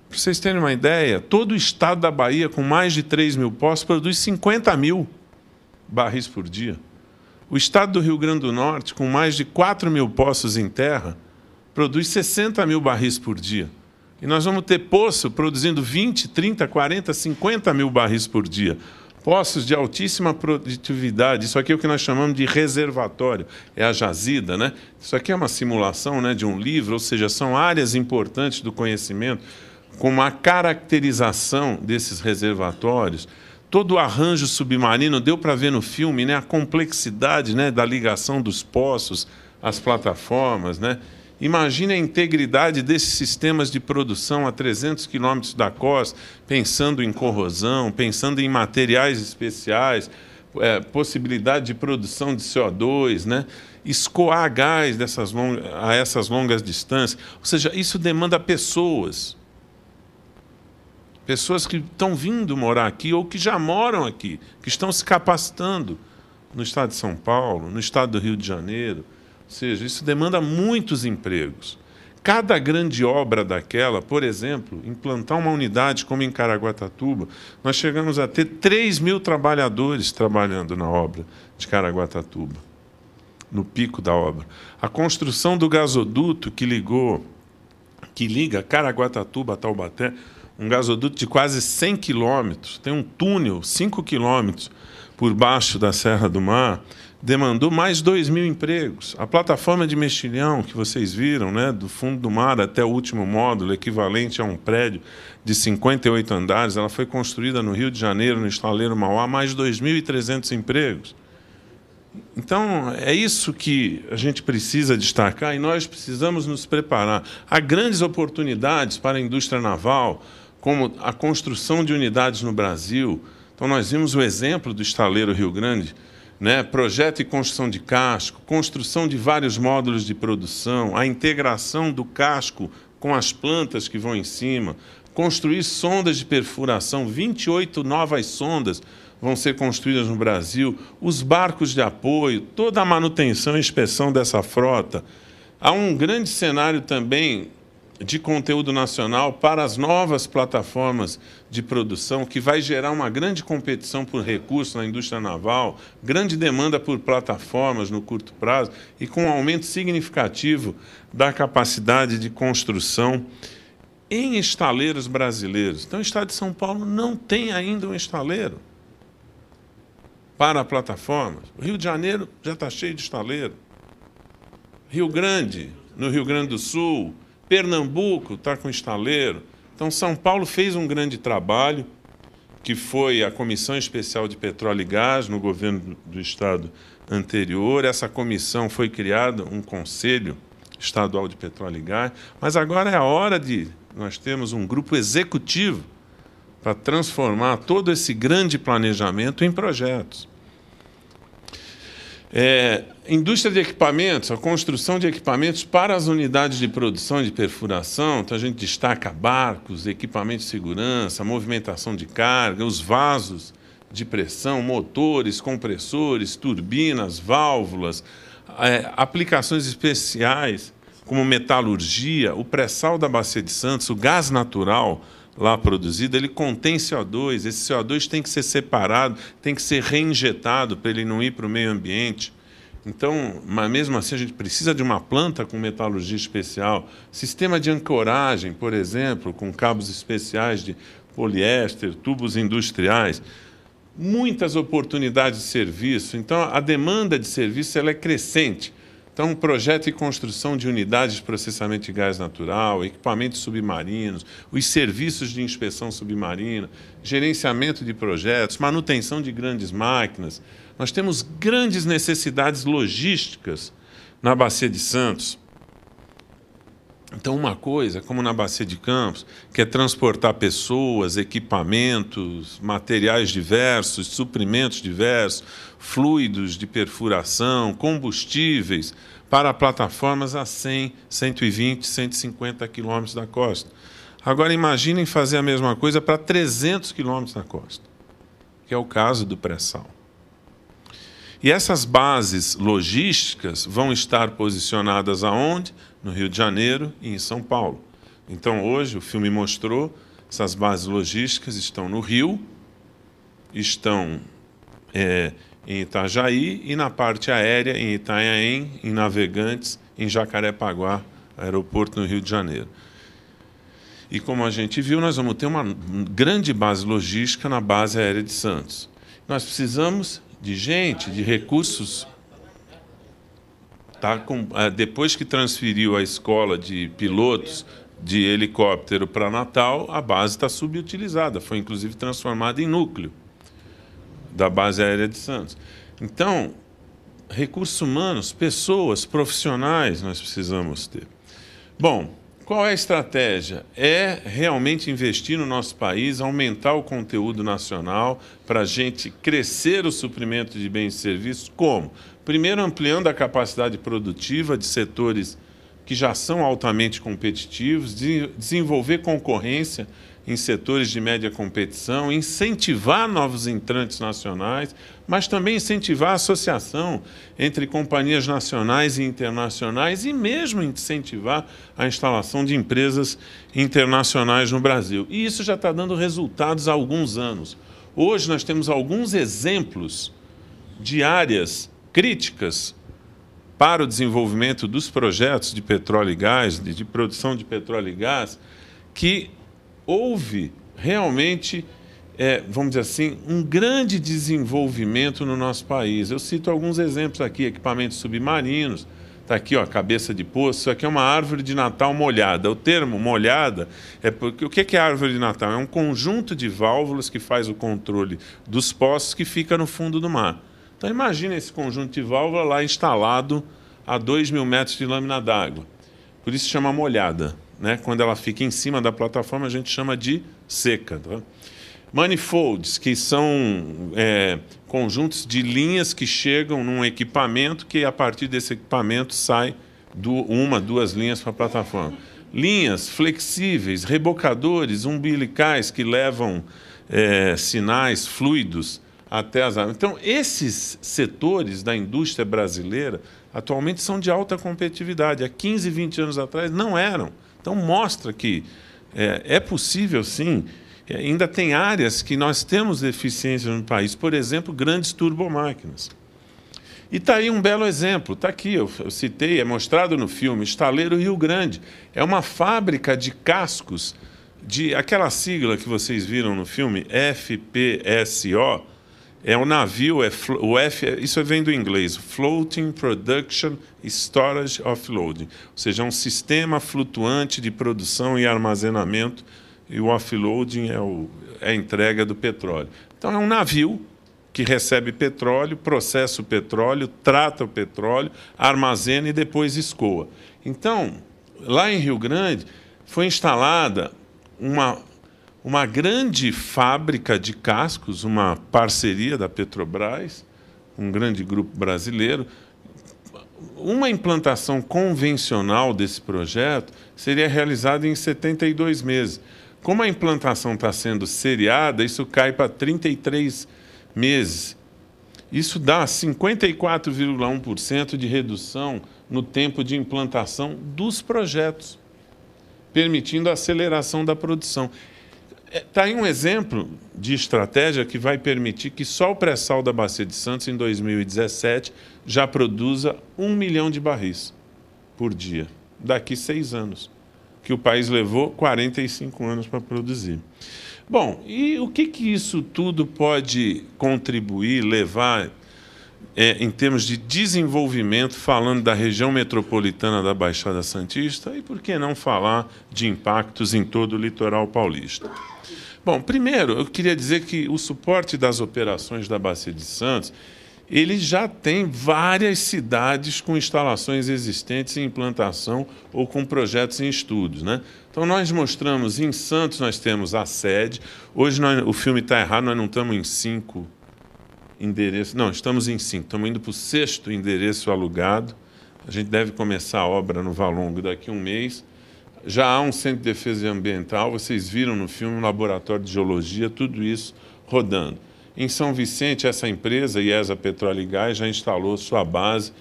Para vocês terem uma ideia, todo o estado da Bahia, com mais de 3 mil poços, produz 50 mil barris por dia. O estado do Rio Grande do Norte, com mais de 4 mil poços em terra, produz 60 mil barris por dia. E nós vamos ter poço produzindo 20, 30, 40, 50 mil barris por dia. Poços de altíssima produtividade. Isso aqui é o que nós chamamos de reservatório, é a jazida, Isso aqui é uma simulação, de um livro, ou seja, são áreas importantes do conhecimento, com uma caracterização desses reservatórios. Todo o arranjo submarino, deu para ver no filme, a complexidade da ligação dos poços, as plataformas. Imagine a integridade desses sistemas de produção a 300 quilômetros da costa, pensando em corrosão, pensando em materiais especiais, possibilidade de produção de CO2, escoar gás a essas longas distâncias. Ou seja, isso demanda pessoas. Pessoas que estão vindo morar aqui ou que já moram aqui, que estão se capacitando no estado de São Paulo, no estado do Rio de Janeiro. Ou seja, isso demanda muitos empregos. Cada grande obra daquela, por exemplo, implantar uma unidade como em Caraguatatuba, nós chegamos a ter 3 mil trabalhadores trabalhando na obra de Caraguatatuba, no pico da obra. A construção do gasoduto que ligou que liga Caraguatatuba a Taubaté, um gasoduto de quase 100 quilômetros, tem um túnel 5 quilômetros por baixo da Serra do Mar, demandou mais 2.000 empregos. A plataforma de Mexilhão, que vocês viram, né, do fundo do mar até o último módulo, equivalente a um prédio de 58 andares, ela foi construída no Rio de Janeiro, no estaleiro Mauá, mais 2.300 empregos. Então, é isso que a gente precisa destacar e nós precisamos nos preparar. Há grandes oportunidades para a indústria naval, como a construção de unidades no Brasil. Então, nós vimos o exemplo do estaleiro Rio Grande, né? Projeto e construção de casco, construção de vários módulos de produção, a integração do casco com as plantas que vão em cima, construir sondas de perfuração, 28 novas sondas vão ser construídas no Brasil, os barcos de apoio, toda a manutenção e inspeção dessa frota. Há um grande cenário também de conteúdo nacional para as novas plataformas de produção, que vai gerar uma grande competição por recursos na indústria naval, grande demanda por plataformas no curto prazo e com um aumento significativo da capacidade de construção em estaleiros brasileiros. Então, o Estado de São Paulo não tem ainda um estaleiro para plataformas. O Rio de Janeiro já está cheio de estaleiro. Rio Grande, no Rio Grande do Sul, Pernambuco está com estaleiro. Então, São Paulo fez um grande trabalho, que foi a Comissão Especial de Petróleo e Gás, no governo do Estado anterior. Essa comissão foi criada, um Conselho Estadual de Petróleo e Gás, mas agora é a hora de nós termos um grupo executivo para transformar todo esse grande planejamento em projetos. Indústria de equipamentos, a construção de equipamentos para as unidades de produção e de perfuração. Então, a gente destaca barcos, equipamentos de segurança, movimentação de carga, os vasos de pressão, motores, compressores, turbinas, válvulas, aplicações especiais, como metalurgia, o pré-sal da Bacia de Santos, o gás natural lá produzido, ele contém CO2, esse CO2 tem que ser separado, tem que ser reinjetado para ele não ir para o meio ambiente. Então, mas mesmo assim, a gente precisa de uma planta com metalurgia especial, sistema de ancoragem, por exemplo, com cabos especiais de poliéster, tubos industriais, muitas oportunidades de serviço. Então, a demanda de serviço ela é crescente. Então, projeto e construção de unidades de processamento de gás natural, equipamentos submarinos, os serviços de inspeção submarina, gerenciamento de projetos, manutenção de grandes máquinas. Nós temos grandes necessidades logísticas na Bacia de Santos. Então, uma coisa, como na Bacia de Campos, que é transportar pessoas, equipamentos, materiais diversos, suprimentos diversos, fluidos de perfuração, combustíveis, para plataformas a 100, 120, 150 quilômetros da costa. Agora, imaginem fazer a mesma coisa para 300 quilômetros da costa, que é o caso do pré-sal. E essas bases logísticas vão estar posicionadas aonde? No Rio de Janeiro e em São Paulo. Então, hoje, o filme mostrou, essas bases logísticas estão no Rio, estão em Itajaí e na parte aérea em Itanhaém, em Navegantes, em Jacarepaguá, aeroporto no Rio de Janeiro. E como a gente viu, nós vamos ter uma grande base logística na base aérea de Santos. Nós precisamos de gente, de recursos. Depois que transferiu a escola de pilotos de helicóptero para Natal, a base está subutilizada, foi inclusive transformada em núcleo da base aérea de Santos. Então, recursos humanos, pessoas, profissionais nós precisamos ter. Bom, qual é a estratégia? É realmente investir no nosso país, aumentar o conteúdo nacional para a gente crescer o suprimento de bens e serviços. Como? Primeiro, ampliando a capacidade produtiva de setores que já são altamente competitivos, desenvolver concorrência em setores de média competição, incentivar novos entrantes nacionais, mas também incentivar a associação entre companhias nacionais e internacionais e mesmo incentivar a instalação de empresas internacionais no Brasil. E isso já está dando resultados há alguns anos. Hoje nós temos alguns exemplos de áreas críticas para o desenvolvimento dos projetos de petróleo e gás, de produção de petróleo e gás, que houve realmente, vamos dizer assim, um grande desenvolvimento no nosso país. Eu cito alguns exemplos aqui: equipamentos submarinos. Está aqui, ó, cabeça de poço. Isso aqui é uma árvore de Natal molhada. O termo molhada é porque... O que é árvore de Natal? É um conjunto de válvulas que faz o controle dos poços que fica no fundo do mar. Então, imagina esse conjunto de válvula lá instalado a 2.000 metros de lâmina d'água. Por isso chama molhada, né? Quando ela fica em cima da plataforma, a gente chama de seca. Tá? Manifolds, que são conjuntos de linhas que chegam num equipamento que, a partir desse equipamento, sai uma, duas linhas para a plataforma. Linhas flexíveis, rebocadores umbilicais que levam sinais, fluidos até as águas. Então, esses setores da indústria brasileira atualmente são de alta competitividade. Há 15, 20 anos atrás não eram. Então, mostra que é possível, sim. Ainda tem áreas que nós temos deficiência no país, por exemplo, grandes turbomáquinas. E está aí um belo exemplo, está aqui, eu citei, é mostrado no filme, Estaleiro Rio Grande. É uma fábrica de cascos, aquela sigla que vocês viram no filme, FPSO, é o navio, isso vem do inglês, Floating Production Storage Offloading, ou seja, é um sistema flutuante de produção e armazenamento. E o offloading é a entrega do petróleo. Então, é um navio que recebe petróleo, processa o petróleo, trata o petróleo, armazena e depois escoa. Então, lá em Rio Grande, foi instalada uma grande fábrica de cascos, uma parceria da Petrobras, um grande grupo brasileiro. Uma implantação convencional desse projeto seria realizada em 72 meses. Como a implantação está sendo seriada, isso cai para 33 meses. Isso dá 54,1% de redução no tempo de implantação dos projetos, permitindo a aceleração da produção. Está aí um exemplo de estratégia que vai permitir que só o pré-sal da Bacia de Santos, em 2017, já produza 1 milhão de barris por dia, daqui 6 anos. Que o país levou 45 anos para produzir. Bom, e o que isso tudo pode contribuir, levar em termos de desenvolvimento, falando da região metropolitana da Baixada Santista, e por que não falar de impactos em todo o litoral paulista? Bom, primeiro, eu queria dizer que o suporte das operações da Bacia de Santos, ele já tem várias cidades com instalações existentes em implantação ou com projetos em estudos, né? Então, nós mostramos em Santos, nós temos a sede. Hoje, o filme está errado, nós não estamos em 5 endereços. Não, estamos em 5. Estamos indo para o 6º endereço alugado. A gente deve começar a obra no Valongo daqui a um mês. Já há um centro de defesa ambiental. Vocês viram no filme um laboratório de geologia, tudo isso rodando. Em São Vicente, essa empresa, IESA Petróleo e Gás, já instalou sua base.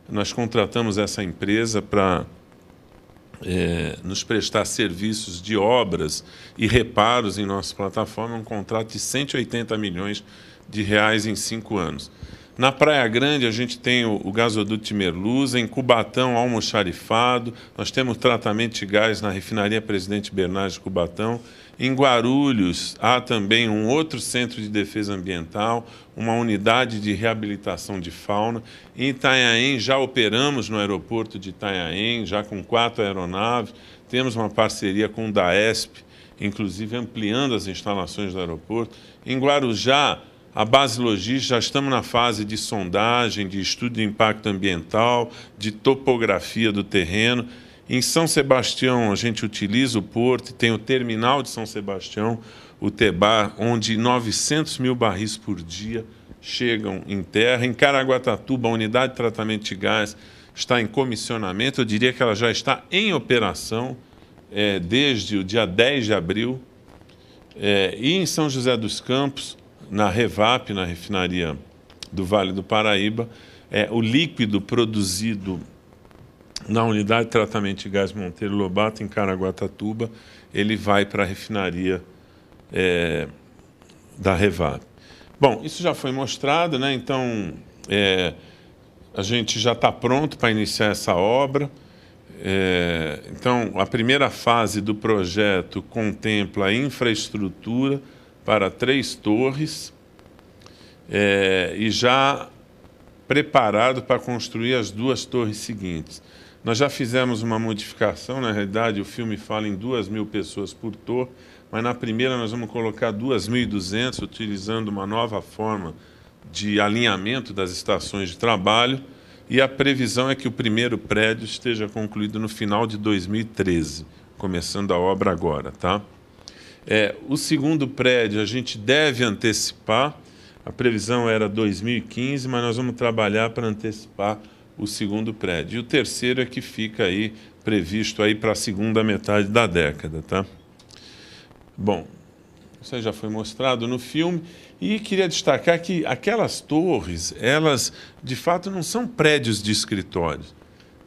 Nós contratamos essa empresa para nos prestar serviços de obras e reparos em nossa plataforma, um contrato de 180 milhões de reais em 5 anos. Na Praia Grande, a gente tem o gasoduto Merluza, em Cubatão, almoxarifado, nós temos tratamento de gás na refinaria Presidente Bernardes de Cubatão. Em Guarulhos, há também um outro centro de defesa ambiental, uma unidade de reabilitação de fauna. Em Itanhaém, já operamos no aeroporto de Itanhaém, já com 4 aeronaves. Temos uma parceria com o DAESP, inclusive ampliando as instalações do aeroporto. Em Guarujá, a base logística, já estamos na fase de sondagem, de estudo de impacto ambiental, de topografia do terreno. Em São Sebastião, a gente utiliza o porto, tem o terminal de São Sebastião, o TEBAR, onde 900 mil barris por dia chegam em terra. Em Caraguatatuba, a unidade de tratamento de gás está em comissionamento. Eu diria que ela já está em operação desde o dia 10 de abril. E em São José dos Campos, na Revap, na refinaria do Vale do Paraíba, o líquido produzido na unidade de tratamento de gás Monteiro Lobato, em Caraguatatuba, ele vai para a refinaria da Revap. Bom, isso já foi mostrado, né? Então, a gente já está pronto para iniciar essa obra. Então, a primeira fase do projeto contempla a infraestrutura para 3 torres e já preparado para construir as 2 torres seguintes. Nós já fizemos uma modificação, na realidade o filme fala em 2.000 pessoas por torre, mas na primeira nós vamos colocar 2.200, utilizando uma nova forma de alinhamento das estações de trabalho, e a previsão é que o primeiro prédio esteja concluído no final de 2013, começando a obra agora, tá? O segundo prédio a gente deve antecipar, a previsão era 2015, mas nós vamos trabalhar para antecipar o segundo prédio. E o terceiro é que fica aí previsto aí para a segunda metade da década, tá? Bom, isso aí já foi mostrado no filme, e queria destacar que aquelas torres, elas de fato não são prédios de escritórios.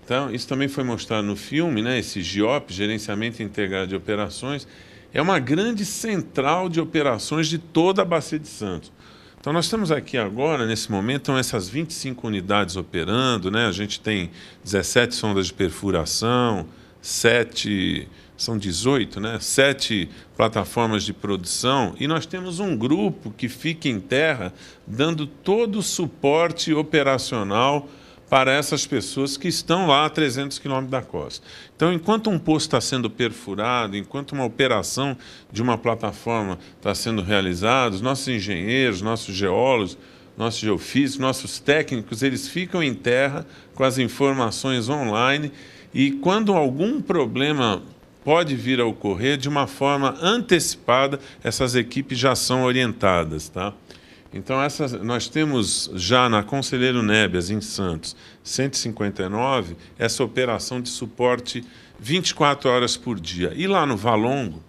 Então, isso também foi mostrado no filme, né? Esse GIOP, Gerenciamento Integrado de Operações, é uma grande central de operações de toda a Bacia de Santos. Então, nós temos aqui agora, nesse momento, essas 25 unidades operando, né? A gente tem 17 sondas de perfuração, 7... são 18, né? 7 plataformas de produção, e nós temos um grupo que fica em terra dando todo o suporte operacional para essas pessoas que estão lá a 300 quilômetros da costa. Então, enquanto um poço está sendo perfurado, enquanto uma operação de uma plataforma está sendo realizada, os nossos engenheiros, nossos geólogos, nossos geofísicos, nossos técnicos, eles ficam em terra com as informações online, e quando algum problema pode vir a ocorrer, de uma forma antecipada, essas equipes já são orientadas, tá? Então, nós temos já na Conselheiro Nébias, em Santos, 159, essa operação de suporte 24 horas por dia. E lá no Valongo,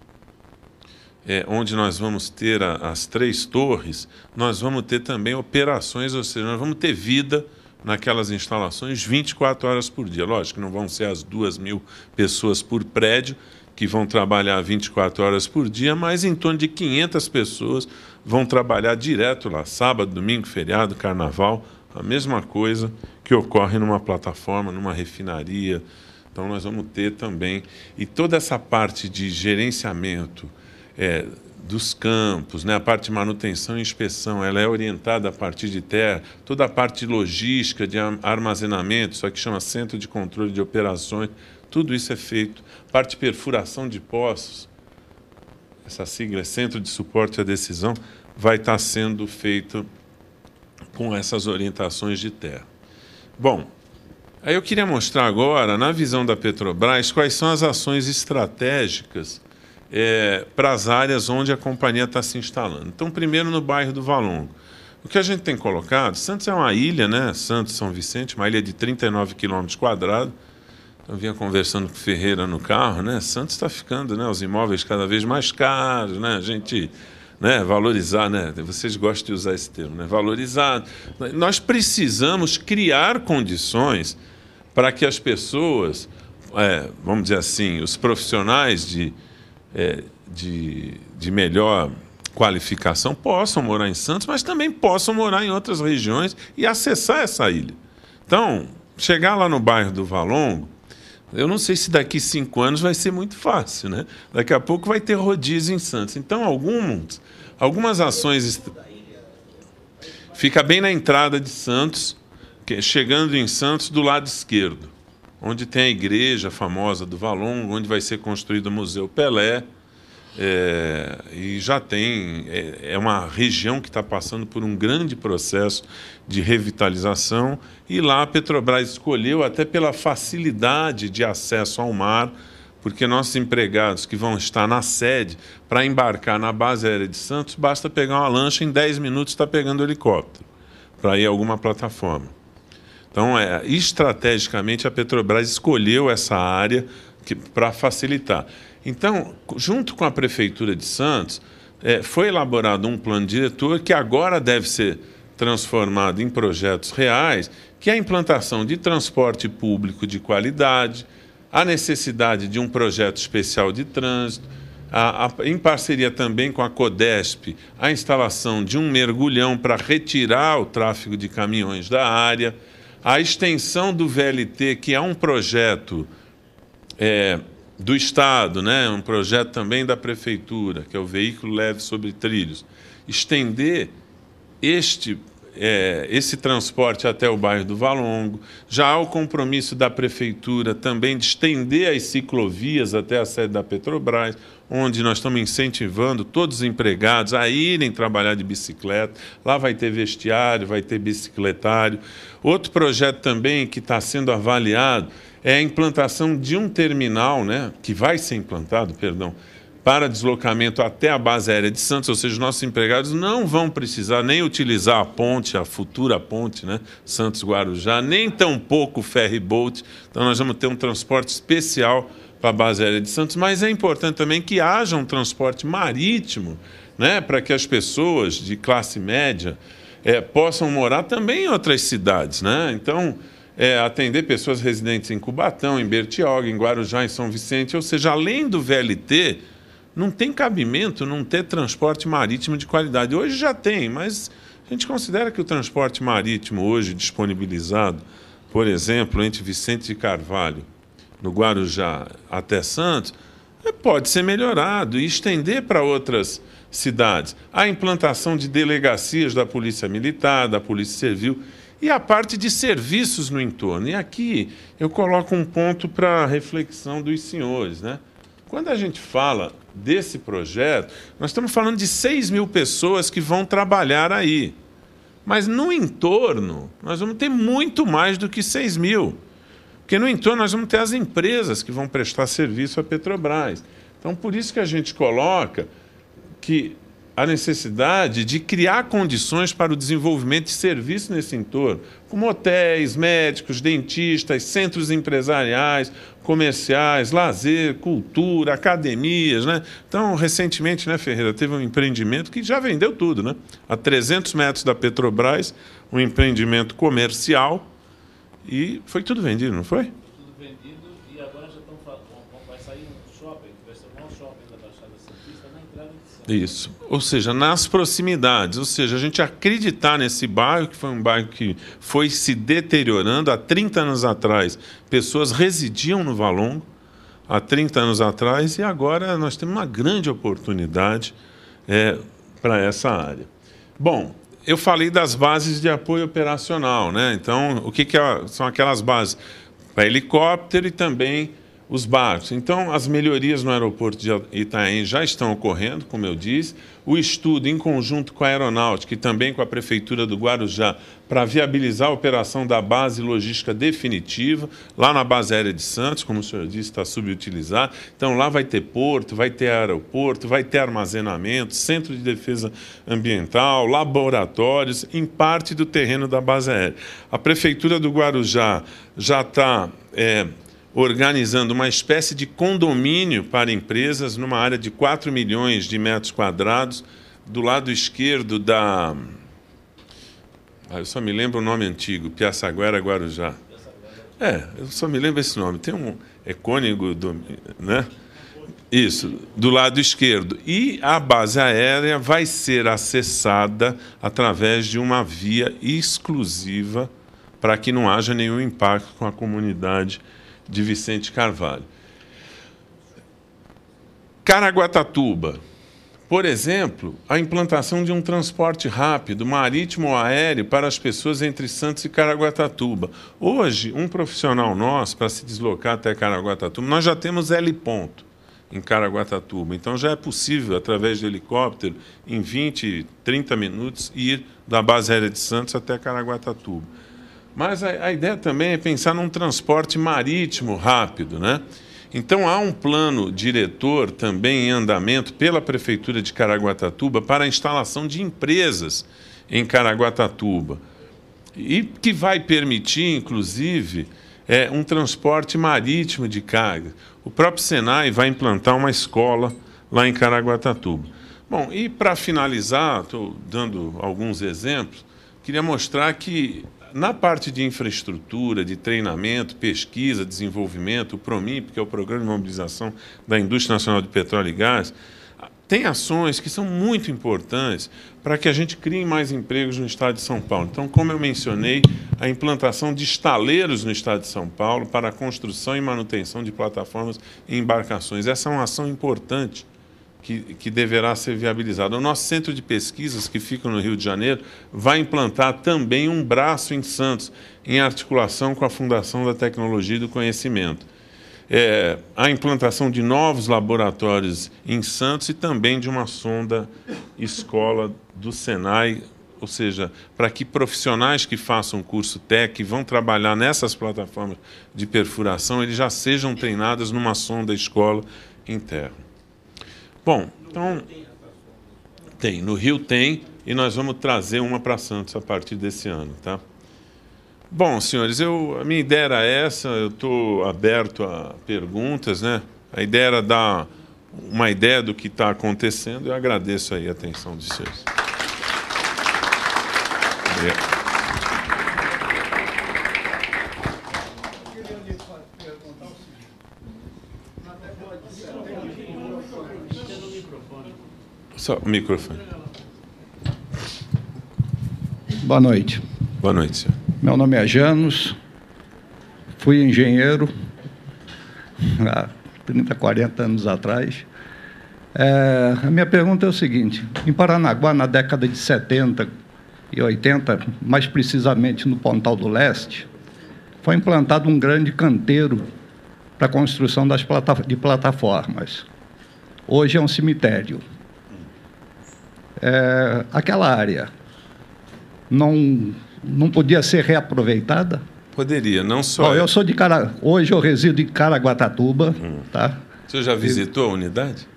onde nós vamos ter as 3 torres, nós vamos ter também operações, ou seja, nós vamos ter vida naquelas instalações 24 horas por dia. Lógico que não vão ser as 2.000 pessoas por prédio que vão trabalhar 24 horas por dia, mas em torno de 500 pessoas vão trabalhar direto lá, sábado, domingo, feriado, carnaval, a mesma coisa que ocorre numa plataforma, numa refinaria. Então, nós vamos ter também, e toda essa parte de gerenciamento dos campos, né, a parte de manutenção e inspeção, ela é orientada a partir de terra, toda a parte de logística, de armazenamento, isso aqui chama Centro de Controle de Operações, tudo isso é feito. Parte de perfuração de poços, essa sigla é Centro de Suporte à Decisão, vai estar sendo feito com essas orientações de terra. Bom, aí eu queria mostrar agora, na visão da Petrobras, quais são as ações estratégicas para as áreas onde a companhia está se instalando. Então, primeiro no bairro do Valongo. O que a gente tem colocado, Santos é uma ilha, né? Santos São Vicente, uma ilha de 39 quilômetros quadrados. Eu vinha conversando com o Ferreira no carro, né? Santos está ficando, né? Os imóveis cada vez mais caros, né? A gente, né? Valorizar, né? Vocês gostam de usar esse termo, né? Valorizar. Nós precisamos criar condições para que as pessoas, vamos dizer assim, os profissionais de melhor qualificação possam morar em Santos, mas também possam morar em outras regiões e acessar essa ilha. Então, chegar lá no bairro do Valongo, eu não sei se daqui 5 anos vai ser muito fácil, né? Daqui a pouco vai ter rodízio em Santos. Então, algumas ações... Fica bem na entrada de Santos, chegando em Santos do lado esquerdo, onde tem a igreja famosa do Valongo, onde vai ser construído o Museu Pelé, e já tem... É uma região que está passando por um grande processo de revitalização, e lá a Petrobras escolheu, até pela facilidade de acesso ao mar, porque nossos empregados que vão estar na sede, para embarcar na base aérea de Santos, basta pegar uma lancha, em 10 minutos está pegando o helicóptero, para ir a alguma plataforma. Então, estrategicamente, a Petrobras escolheu essa área para facilitar. Então, junto com a Prefeitura de Santos, foi elaborado um plano diretor que agora deve ser transformado em projetos reais, que é a implantação de transporte público de qualidade, a necessidade de um projeto especial de trânsito, em parceria também com a Codesp, a instalação de um mergulhão para retirar o tráfego de caminhões da área, a extensão do VLT, que é um projeto do Estado, né? Um projeto também da Prefeitura, que é o Veículo Leve sobre Trilhos, estender esse transporte até o bairro do Valongo. Já há o compromisso da Prefeitura também de estender as ciclovias até a sede da Petrobras, onde nós estamos incentivando todos os empregados a irem trabalhar de bicicleta. Lá vai ter vestiário, vai ter bicicletário. Outro projeto também que está sendo avaliado é a implantação de um terminal, né, que vai ser implantado, perdão, para deslocamento até a base aérea de Santos, ou seja, nossos empregados não vão precisar nem utilizar a ponte, a futura ponte, né, Santos-Guarujá, nem tampouco o ferry boat. Então, nós vamos ter um transporte especial para a base aérea de Santos, mas é importante também que haja um transporte marítimo, né, para que as pessoas de classe média possam morar também em outras cidades, né? Então, atender pessoas residentes em Cubatão, em Bertioga, em Guarujá, em São Vicente, ou seja, além do VLT, não tem cabimento não ter transporte marítimo de qualidade. Hoje já tem, mas a gente considera que o transporte marítimo hoje disponibilizado, por exemplo, entre Vicente de Carvalho, no Guarujá, até Santos, pode ser melhorado e estender para outras cidades. A implantação de delegacias da Polícia Militar, da Polícia Civil e a parte de serviços no entorno. E aqui eu coloco um ponto para a reflexão dos senhores, né? Quando a gente fala desse projeto, nós estamos falando de 6 mil pessoas que vão trabalhar aí. Mas no entorno, nós vamos ter muito mais do que 6 mil. Porque no entorno nós vamos ter as empresas que vão prestar serviço à Petrobras. Então, por isso que a gente coloca que a necessidade de criar condições para o desenvolvimento de serviços nesse entorno, como hotéis, médicos, dentistas, centros empresariais, comerciais, lazer, cultura, academias, né? Então, recentemente, né, Ferreira, teve um empreendimento que já vendeu tudo, né? A 300 metros da Petrobras, um empreendimento comercial, e foi tudo vendido, não foi? Tudo vendido, e agora já estão falando, vai sair um shopping, que vai ser o maior shopping da Baixada Santista, na entrada de Santos. Isso, ou seja, nas proximidades, ou seja, a gente acreditar nesse bairro, que foi um bairro que foi se deteriorando. Há 30 anos atrás, pessoas residiam no Valongo, há 30 anos atrás, e agora nós temos uma grande oportunidade para essa área. Bom, eu falei das bases de apoio operacional, né? Então, o que são aquelas bases? Para helicóptero e também os barcos. Então, as melhorias no aeroporto de Itaém já estão ocorrendo, como eu disse. O estudo, em conjunto com a Aeronáutica e também com a Prefeitura do Guarujá, para viabilizar a operação da base logística definitiva, lá na base aérea de Santos, como o senhor disse, está subutilizado. Então, lá vai ter porto, vai ter aeroporto, vai ter armazenamento, centro de defesa ambiental, laboratórios, em parte do terreno da base aérea. A Prefeitura do Guarujá já está organizando uma espécie de condomínio para empresas numa área de 4 milhões de metros quadrados, do lado esquerdo da... eu só me lembro o nome antigo, Piaçaguera, Guarujá. Eu só me lembro esse nome. Tem um Cônego, né? Isso, do lado esquerdo. E a base aérea vai ser acessada através de uma via exclusiva para que não haja nenhum impacto com a comunidade de Vicente Carvalho. Caraguatatuba, por exemplo, a implantação de um transporte rápido, marítimo ou aéreo, para as pessoas entre Santos e Caraguatatuba. Hoje, um profissional nosso, para se deslocar até Caraguatatuba, nós já temos heliponto em Caraguatatuba, então já é possível, através de helicóptero, em 20, 30 minutos, ir da base aérea de Santos até Caraguatatuba. Mas a ideia também é pensar num transporte marítimo rápido, né? Então, há um plano diretor também em andamento pela Prefeitura de Caraguatatuba para a instalação de empresas em Caraguatatuba, e que vai permitir, inclusive, um transporte marítimo de carga. O próprio Senai vai implantar uma escola lá em Caraguatatuba. Bom, e para finalizar, estou dando alguns exemplos, queria mostrar que na parte de infraestrutura, de treinamento, pesquisa, desenvolvimento, o PROMIP, que é o Programa de Mobilização da Indústria Nacional de Petróleo e Gás, tem ações que são muito importantes para que a gente crie mais empregos no estado de São Paulo. Então, como eu mencionei, a implantação de estaleiros no estado de São Paulo para a construção e manutenção de plataformas e embarcações. Essa é uma ação importante que deverá ser viabilizada. O nosso centro de pesquisas, que fica no Rio de Janeiro, vai implantar também um braço em Santos, em articulação com a Fundação da Tecnologia e do Conhecimento. A implantação de novos laboratórios em Santos e também de uma sonda escola do Senai, ou seja, para que profissionais que façam curso técnico e vão trabalhar nessas plataformas de perfuração, eles já sejam treinados numa sonda escola em terra. Bom, então, tem, no Rio tem, e nós vamos trazer uma para Santos a partir desse ano, tá? Bom, senhores, a minha ideia era essa, eu estou aberto a perguntas, né? A ideia era dar uma ideia do que está acontecendo, eu agradeço aí a atenção de vocês. Obrigado. Só o microfone. Boa noite. Boa noite, senhor. Meu nome é Janos, fui engenheiro há 30, 40 anos atrás. A minha pergunta é o seguinte: em Paranaguá, na década de 70 e 80, mais precisamente no Pontal do Leste, foi implantado um grande canteiro para a construção de plataformas. Hoje é um cemitério. Aquela área não podia ser reaproveitada? Poderia, não só... Bom, eu sou de hoje eu resido em Caraguatatuba. Tá? O senhor já visitou a unidade?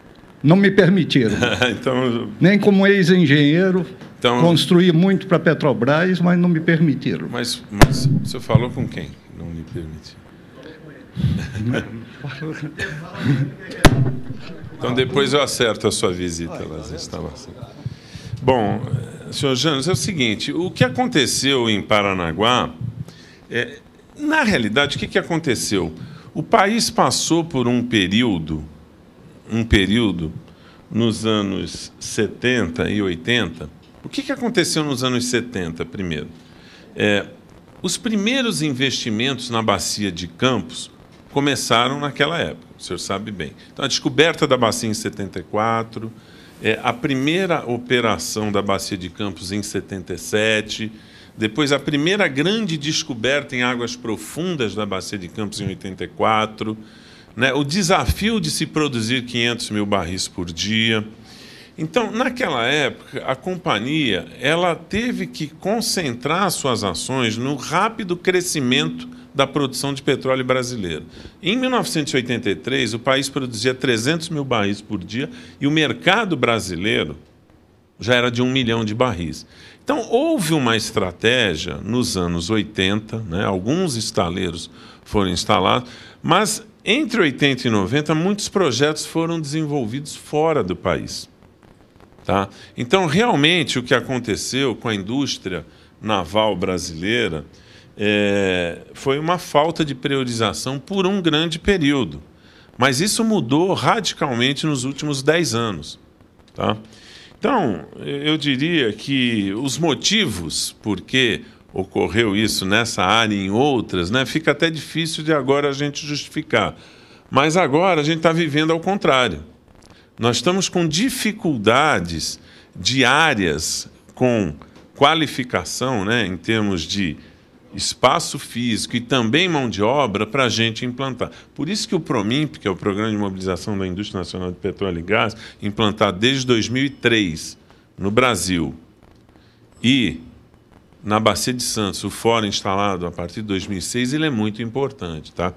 Não me permitiram. Então... Nem como ex-engenheiro, construí muito para a Petrobras, mas não me permitiram. Mas o senhor falou com quem? Não me permitiu. Então depois eu acerto a sua visita nas instalações. Bom, senhor Janos, é o seguinte, o que aconteceu em Paranaguá, na realidade, o que aconteceu? O país passou por um período nos anos 70 e 80. O que aconteceu nos anos 70, primeiro? Os primeiros investimentos na bacia de Campos começaram naquela época, o senhor sabe bem. Então, a descoberta da bacia em 74... a primeira operação da Bacia de Campos em 77, depois a primeira grande descoberta em águas profundas da Bacia de Campos em 84, né? O desafio de se produzir 500 mil barris por dia. Então, naquela época, a companhia ela teve que concentrar suas ações no rápido crescimento da produção de petróleo brasileiro. Em 1983, o país produzia 300 mil barris por dia e o mercado brasileiro já era de 1 milhão de barris. Então, houve uma estratégia nos anos 80, né? Alguns estaleiros foram instalados, mas entre 80 e 90, muitos projetos foram desenvolvidos fora do país. Tá? Então, realmente, o que aconteceu com a indústria naval brasileira foi uma falta de priorização por um grande período. Mas isso mudou radicalmente nos últimos 10 anos. Tá? Então, eu diria que os motivos por que ocorreu isso nessa área e em outras, né, fica até difícil de agora a gente justificar. Mas agora a gente está vivendo ao contrário. Nós estamos com dificuldades diárias com qualificação, né, em termos de espaço físico e também mão de obra para a gente implantar. Por isso que o PROMIMP, que é o Programa de Mobilização da Indústria Nacional de Petróleo e Gás, implantado desde 2003 no Brasil, e na Bacia de Santos, o fórum instalado a partir de 2006, ele é muito importante. Tá?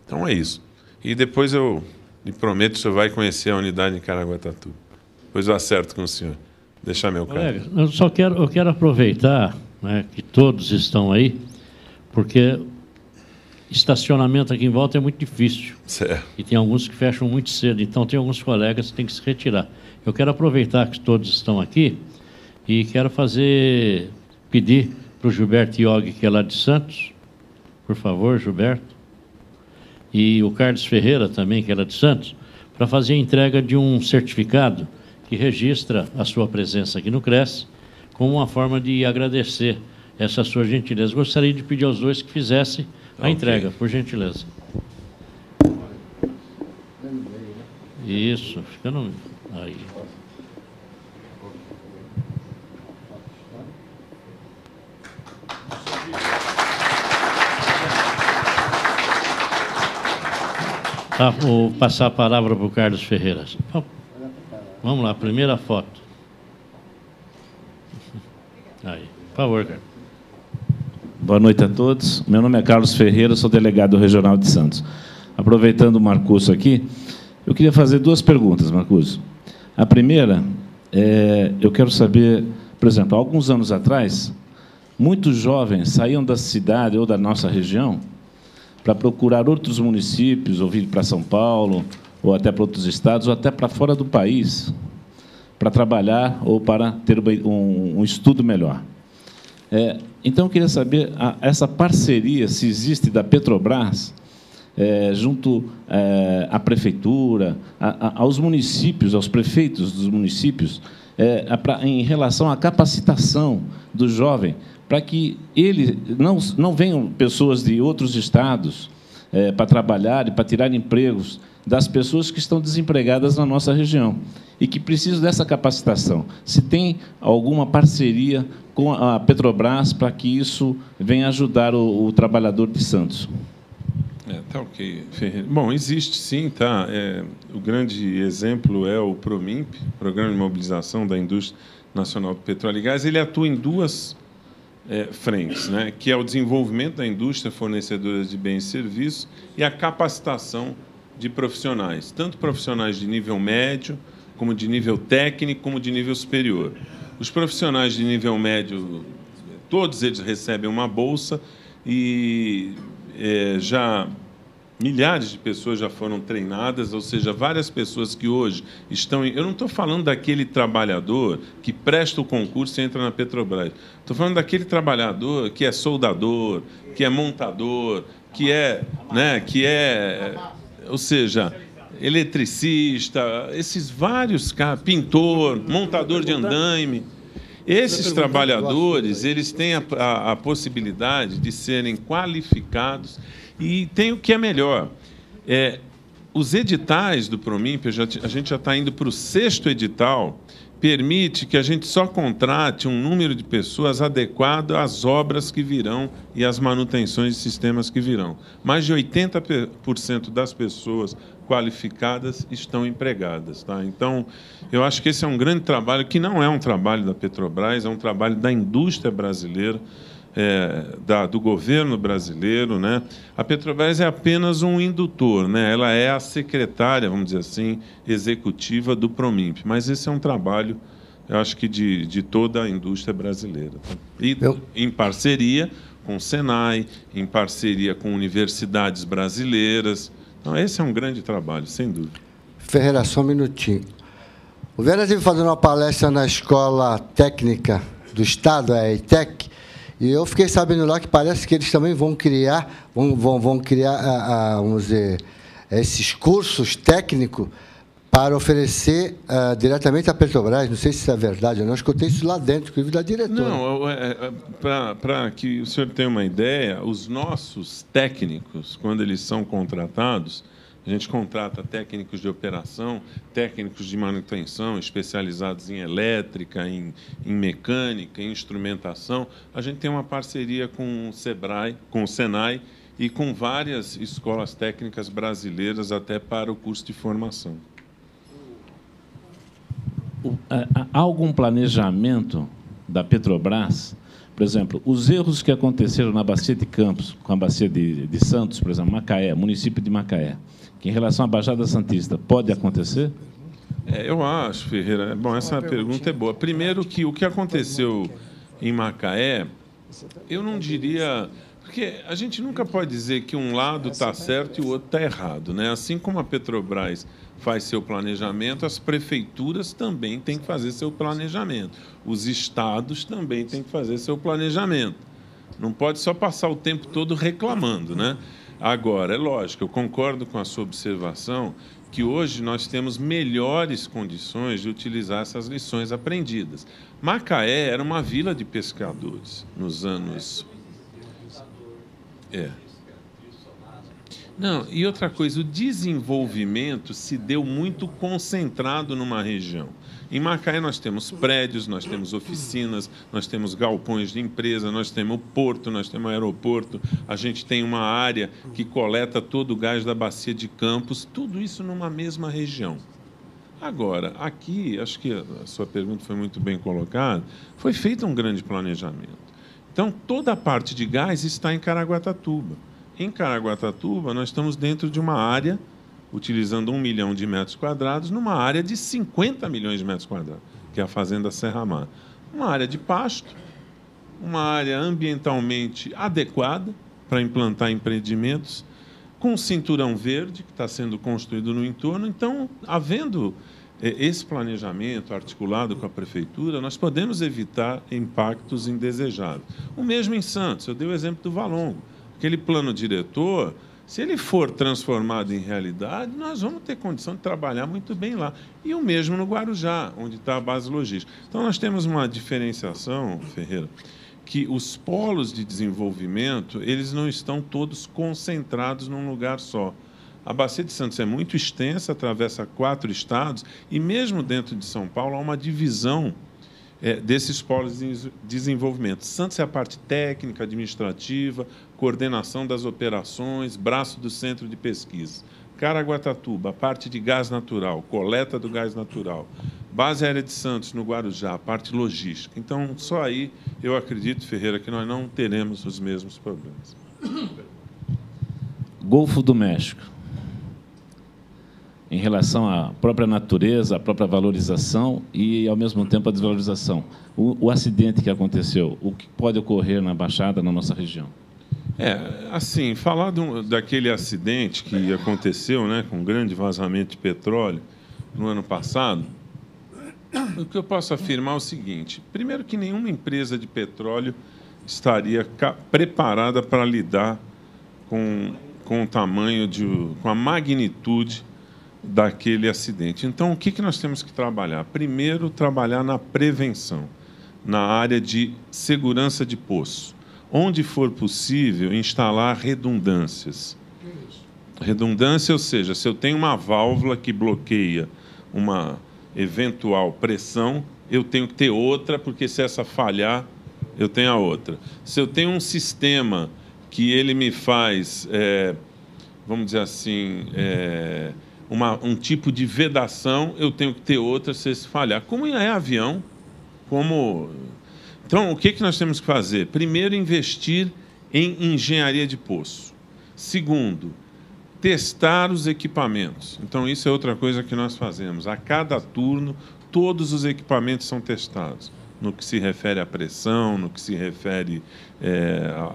Então é isso. E depois eu lhe prometo que o senhor vai conhecer a unidade em Caraguatatuba. Depois eu acerto com o senhor. Deixar meu carro. Eu quero aproveitar, né, que todos estão aí, porque estacionamento aqui em volta é muito difícil. Certo. E tem alguns que fecham muito cedo, então tem alguns colegas que têm que se retirar. Eu quero aproveitar que todos estão aqui e quero pedir para o Gilberto Iog, que é lá de Santos, por favor, Gilberto, e o Carlos Ferreira também, que é lá de Santos, para fazer a entrega de um certificado que registra a sua presença aqui no CRES, como uma forma de agradecer essa sua gentileza. Gostaria de pedir aos dois que fizessem a entrega, por gentileza. Isso, fica no... Aí. Tá, vou passar a palavra para o Carlos Ferreira. Vamos lá, primeira foto. Aí, por favor, Carlos. Boa noite a todos. Meu nome é Carlos Ferreira, sou delegado regional de Santos. Aproveitando o Marcuso aqui, eu queria fazer duas perguntas, Marcuso. A primeira, eu quero saber, por exemplo, há alguns anos atrás, muitos jovens saíam da cidade ou da nossa região para procurar outros municípios, ou vir para São Paulo, ou até para outros estados, ou até para fora do país, para trabalhar ou para ter um estudo melhor. Então, eu queria saber essa parceria, se existe, da Petrobras, junto à prefeitura, aos municípios, aos prefeitos dos municípios, em relação à capacitação do jovem, para que ele não venham pessoas de outros estados para trabalhar e para tirar empregos das pessoas que estão desempregadas na nossa região e que precisam dessa capacitação. Se tem alguma parceria com a Petrobras para que isso venha ajudar o trabalhador de Santos? Tá ok, Ferreira. Bom, existe sim, tá? O grande exemplo é o PROMIMP, Programa de Mobilização da Indústria Nacional do Petróleo e Gás. Ele atua em duas frentes, né? Que é o desenvolvimento da indústria fornecedora de bens e serviços e a capacitação de profissionais, tanto profissionais de nível médio, como de nível técnico, como de nível superior. Os profissionais de nível médio, todos eles recebem uma bolsa e já milhares de pessoas já foram treinadas, ou seja, várias pessoas que hoje estão... Eu não estou falando daquele trabalhador que presta o concurso e entra na Petrobras. Estou falando daquele trabalhador que é soldador, que é montador, ou seja, eletricista, esses vários caras, pintor, montador de andaime. Esses trabalhadores, eles têm a possibilidade de serem qualificados e tem o que é melhor. Os editais do PROMIMP, a gente já está indo para o 6º edital, permite que a gente só contrate um número de pessoas adequado às obras que virão e às manutenções de sistemas que virão. Mais de 80% das pessoas qualificadas estão empregadas. Tá? Então, eu acho que esse é um grande trabalho, que não é um trabalho da Petrobras, é um trabalho da indústria brasileira, do governo brasileiro, né? A Petrobras é apenas um indutor, né? Ela é a secretária, vamos dizer assim, executiva do PROMIMP, mas esse é um trabalho, eu acho que de toda a indústria brasileira. Tá? E em parceria com o Senai, em parceria com universidades brasileiras. Então, esse é um grande trabalho, sem dúvida. Ferreira, só um minutinho. O Vera esteve fazendo uma palestra na Escola Técnica do Estado, a EITEC, e eu fiquei sabendo lá que parece que eles também vão criar, vamos dizer, esses cursos técnicos para oferecer diretamente à Petrobras. Não sei se isso é verdade ou não. Eu escutei isso lá dentro, inclusive da diretora. Não, para que o senhor tenha uma ideia, os nossos técnicos, quando eles são contratados, a gente contrata técnicos de operação, técnicos de manutenção, especializados em elétrica, em mecânica, em instrumentação. A gente tem uma parceria com o SEBRAE, com o SENAI e com várias escolas técnicas brasileiras até para o curso de formação. Há algum planejamento da Petrobras? Por exemplo, os erros que aconteceram na Bacia de Campos, com a Bacia de Santos, por exemplo, Macaé, município de Macaé, que em relação à Baixada Santista, pode acontecer? Eu acho, Ferreira. Bom, essa pergunta é boa. Primeiro, que o que aconteceu em Macaé, eu não diria... Porque a gente nunca pode dizer que um lado está certo e o outro está errado, né? Assim como a Petrobras faz seu planejamento, as prefeituras também têm que fazer seu planejamento. Os estados também têm que fazer seu planejamento. Não pode só passar o tempo todo reclamando, né? Agora, é lógico, eu concordo com a sua observação que hoje nós temos melhores condições de utilizar essas lições aprendidas. Macaé era uma vila de pescadores nos anos... Não, e outra coisa, o desenvolvimento se deu muito concentrado numa região. Em Macaé nós temos prédios, nós temos oficinas, nós temos galpões de empresa, nós temos o porto, nós temos o aeroporto, a gente tem uma área que coleta todo o gás da bacia de Campos, tudo isso numa mesma região. Agora, aqui, acho que a sua pergunta foi muito bem colocada, foi feito um grande planejamento. Então, toda a parte de gás está em Caraguatatuba. Em Caraguatatuba, nós estamos dentro de uma área, utilizando 1 milhão de metros quadrados, numa área de 50 milhões de metros quadrados, que é a Fazenda Serra Mar. Uma área de pasto, uma área ambientalmente adequada para implantar empreendimentos, com um cinturão verde que está sendo construído no entorno. Então, havendo esse planejamento articulado com a prefeitura, nós podemos evitar impactos indesejados. O mesmo em Santos, eu dei o exemplo do Valongo. Aquele plano diretor, se ele for transformado em realidade, nós vamos ter condição de trabalhar muito bem lá. E o mesmo no Guarujá, onde está a base logística. Então, nós temos uma diferenciação, Ferreira, que os polos de desenvolvimento, eles não estão todos concentrados num lugar só. A Bacia de Santos é muito extensa, atravessa 4 estados, e mesmo dentro de São Paulo há uma divisão desses polos de desenvolvimento. Santos é a parte técnica, administrativa, coordenação das operações, braço do centro de pesquisa. Caraguatatuba, a parte de gás natural, coleta do gás natural. Base Aérea de Santos, no Guarujá, a parte logística. Então, só aí eu acredito, Ferreira, que nós não teremos os mesmos problemas. Golfo do México. Em relação à própria natureza, à própria valorização e, ao mesmo tempo, a desvalorização. O acidente que aconteceu, o que pode ocorrer na Baixada, na nossa região? Assim, falar daquele acidente que aconteceu, né, com um grande vazamento de petróleo no ano passado, o que eu posso afirmar é o seguinte: primeiro, que nenhuma empresa de petróleo estaria preparada para lidar com o tamanho, com a magnitude daquele acidente. Então, o que nós temos que trabalhar? Primeiro, trabalhar na prevenção, na área de segurança de poço. Onde for possível, instalar redundâncias. Redundância, ou seja, se eu tenho uma válvula que bloqueia uma eventual pressão, eu tenho que ter outra, porque se essa falhar, eu tenho a outra. Se eu tenho um sistema que ele me faz, vamos dizer assim, um tipo de vedação, eu tenho que ter outra se esse falhar. Como é avião, Então, o que nós temos que fazer? Primeiro, investir em engenharia de poço. Segundo, testar os equipamentos. Então, isso é outra coisa que nós fazemos. A cada turno, todos os equipamentos são testados, no que se refere à pressão, no que se refere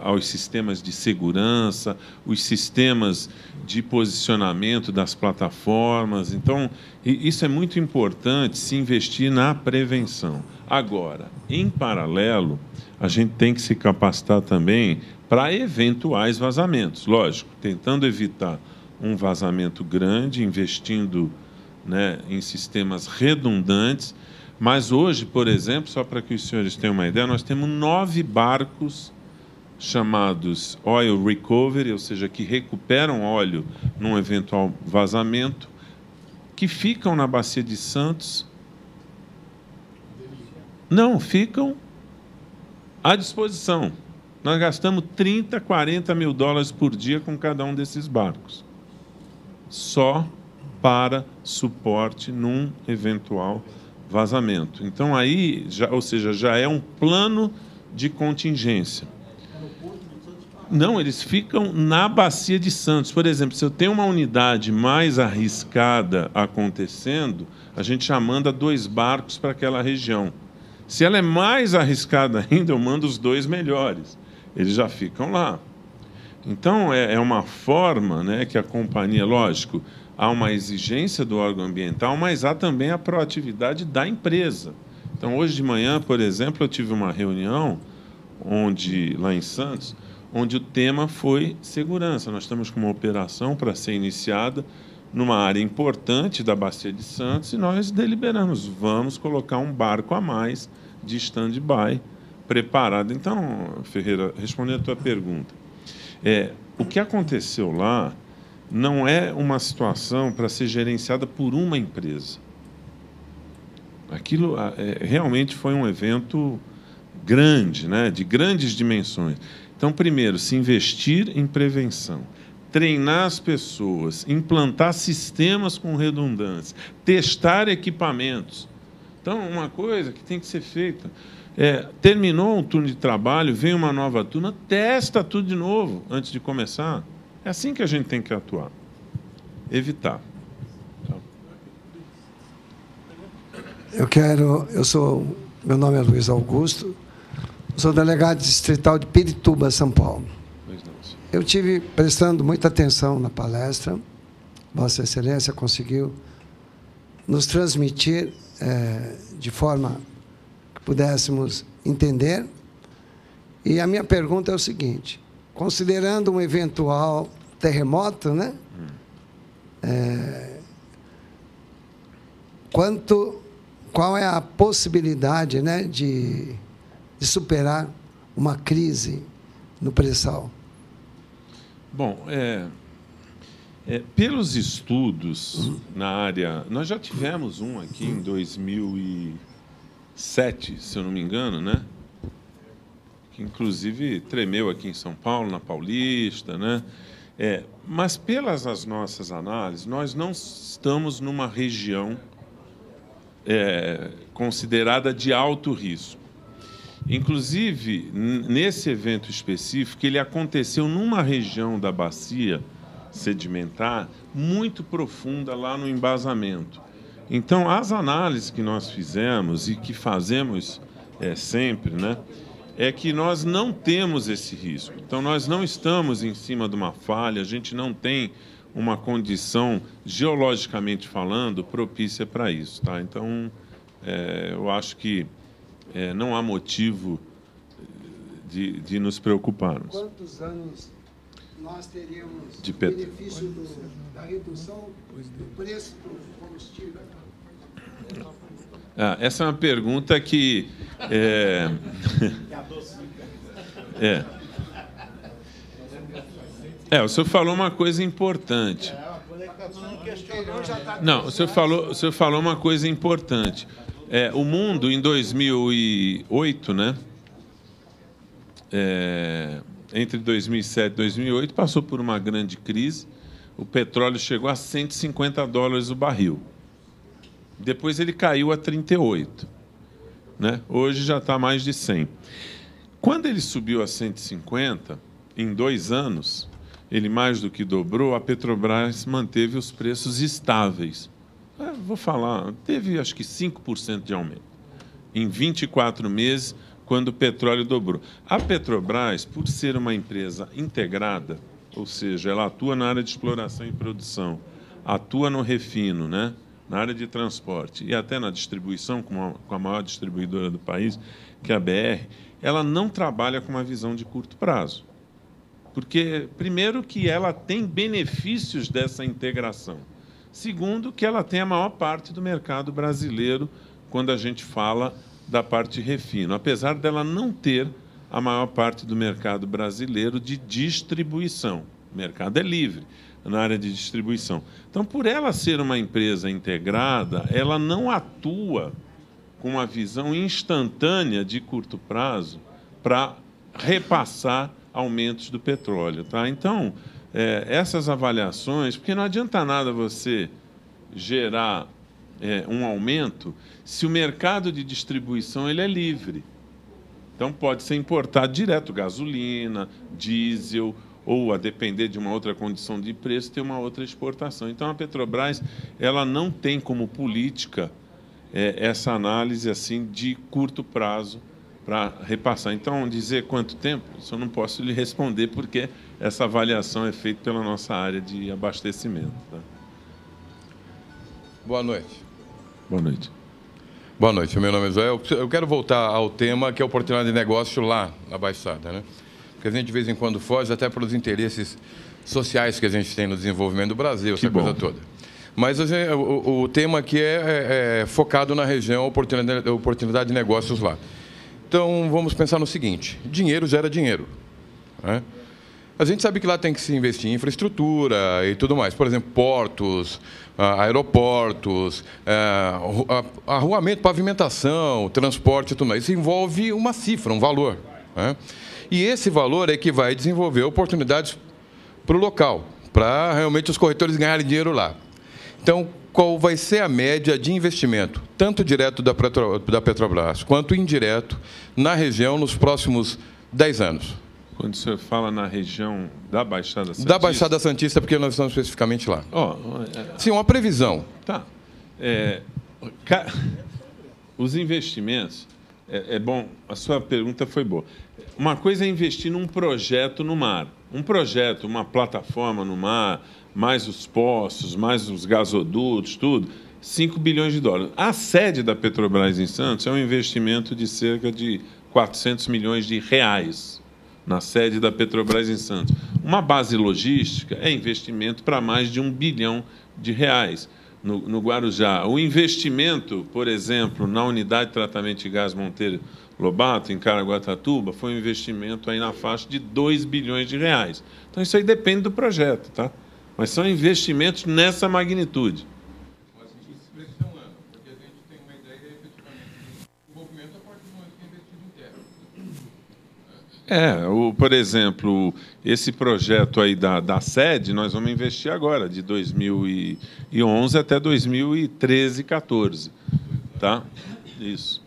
aos sistemas de segurança, os sistemas de posicionamento das plataformas. Então, isso é muito importante, se investir na prevenção. Agora, em paralelo, a gente tem que se capacitar também para eventuais vazamentos. Lógico, tentando evitar um vazamento grande, investindo, né, em sistemas redundantes. Mas hoje, por exemplo, só para que os senhores tenham uma ideia, nós temos 9 barcos chamados Oil Recovery, ou seja, que recuperam óleo num eventual vazamento, que ficam na Bacia de Santos. Não, ficam à disposição. Nós gastamos 30, 40 mil dólares por dia com cada um desses barcos, só para suporte num eventual vazamento. Então, aí, ou seja, já é um plano de contingência. Não, eles ficam na Bacia de Santos. Por exemplo, se eu tenho uma unidade mais arriscada acontecendo, a gente já manda 2 barcos para aquela região. Se ela é mais arriscada ainda, eu mando os 2 melhores. Eles já ficam lá. Então, é uma forma, né, que a companhia, lógico, há uma exigência do órgão ambiental, mas há também a proatividade da empresa. Então, hoje de manhã, por exemplo, eu tive uma reunião lá em Santos, onde o tema foi segurança. Nós estamos com uma operação para ser iniciada numa área importante da Bacia de Santos, e nós deliberamos, vamos colocar um barco a mais de stand-by preparado. Então, Ferreira, respondendo a tua pergunta, o que aconteceu lá não é uma situação para ser gerenciada por uma empresa. Aquilo realmente foi um evento grande, né, de grandes dimensões. Então, primeiro, se investir em prevenção, treinar as pessoas, implantar sistemas com redundância, testar equipamentos. Então, uma coisa que tem que ser feita terminou um turno de trabalho, vem uma nova turma, testa tudo de novo antes de começar. É assim que a gente tem que atuar. Evitar. Meu nome é Luiz Augusto, sou delegado distrital de Pirituba, São Paulo. Eu tive prestando muita atenção na palestra. Vossa Excelência conseguiu nos transmitir de forma que pudéssemos entender. E a minha pergunta é o seguinte: considerando um eventual terremoto, né? Qual é a possibilidade, né, de superar uma crise no pré-sal? Bom, pelos estudos na área, nós já tivemos um aqui em 2007, se eu não me engano, né? Que inclusive tremeu aqui em São Paulo, na Paulista, né? Mas pelas as nossas análises, nós não estamos numa região considerada de alto risco. Inclusive, nesse evento específico, ele aconteceu numa região da bacia sedimentar muito profunda lá no embasamento. Então, as análises que nós fizemos e que fazemos sempre, né, é que nós não temos esse risco. Então, nós não estamos em cima de uma falha, a gente não tem uma condição, geologicamente falando, propícia para isso. Tá? Então, eu acho que não há motivo de nos preocuparmos. Quantos anos nós teríamos de benefício da redução do preço do combustível? Essa é uma pergunta que... o senhor falou uma coisa importante. Não, o senhor falou uma coisa importante. O mundo, em 2008, né, entre 2007 e 2008, passou por uma grande crise. O petróleo chegou a $150 o barril. Depois ele caiu a 38. Né? Hoje já está mais de 100. Quando ele subiu a 150, em 2 anos, ele mais do que dobrou, a Petrobras manteve os preços estáveis. Vou falar, teve acho que 5% de aumento em 24 meses, quando o petróleo dobrou. A Petrobras, por ser uma empresa integrada, ou seja, ela atua na área de exploração e produção, atua no refino, né, na área de transporte e até na distribuição, com a maior distribuidora do país, que é a BR, ela não trabalha com uma visão de curto prazo. Porque, primeiro, que ela tem benefícios dessa integração. Segundo, que ela tem a maior parte do mercado brasileiro quando a gente fala da parte refino, apesar dela não ter a maior parte do mercado brasileiro de distribuição. O mercado é livre na área de distribuição. Então, por ela ser uma empresa integrada, ela não atua com uma visão instantânea de curto prazo para repassar aumentos do petróleo. Tá? Então, essas avaliações, porque não adianta nada você gerar um aumento se o mercado de distribuição ele é livre. Então, pode ser importado direto gasolina, diesel, ou, a depender de uma outra condição de preço, ter uma outra exportação. Então, a Petrobras ela não tem como política essa análise assim de curto prazo para repassar. Então, dizer quanto tempo, isso eu não posso lhe responder, porque essa avaliação é feita pela nossa área de abastecimento. Tá? Boa noite. Boa noite. Boa noite, meu nome é Zé. Eu quero voltar ao tema que é a oportunidade de negócio lá na Baixada, né? Porque a gente de vez em quando foge até pelos interesses sociais que a gente tem no desenvolvimento do Brasil, essa coisa toda. Mas o tema aqui é focado na região, oportunidade de negócios lá. Então, vamos pensar no seguinte: dinheiro gera dinheiro, né? A gente sabe que lá tem que se investir em infraestrutura e tudo mais. Por exemplo, portos, aeroportos, arruamento, pavimentação, transporte e tudo mais. Isso envolve uma cifra, um valor, né? E esse valor é que vai desenvolver oportunidades para o local, para realmente os corretores ganharem dinheiro lá. Então, qual vai ser a média de investimento, tanto direto da Petrobras quanto indireto, na região nos próximos 10 anos? Quando o senhor fala na região da Baixada Santista... Da Baixada Santista, porque nós estamos especificamente lá. Sim, uma previsão. Tá. Os investimentos... É bom, a sua pergunta foi boa. Uma coisa é investir num projeto no mar. Um projeto, uma plataforma no mar, mais os poços, mais os gasodutos, tudo, 5 bilhões de dólares. A sede da Petrobras em Santos é um investimento de cerca de 400 milhões de reais. Na sede da Petrobras em Santos. Uma base logística é investimento para mais de 1 bilhão de reais. No Guarujá, o investimento, por exemplo, na unidade de tratamento de gás Monteiro Lobato, em Caraguatatuba, foi um investimento aí na faixa de 2 bilhões de reais. Então, isso aí depende do projeto, tá? Mas são investimentos nessa magnitude. Por exemplo, esse projeto aí da sede, nós vamos investir agora, de 2011 até 2013, 14. Tá? Isso.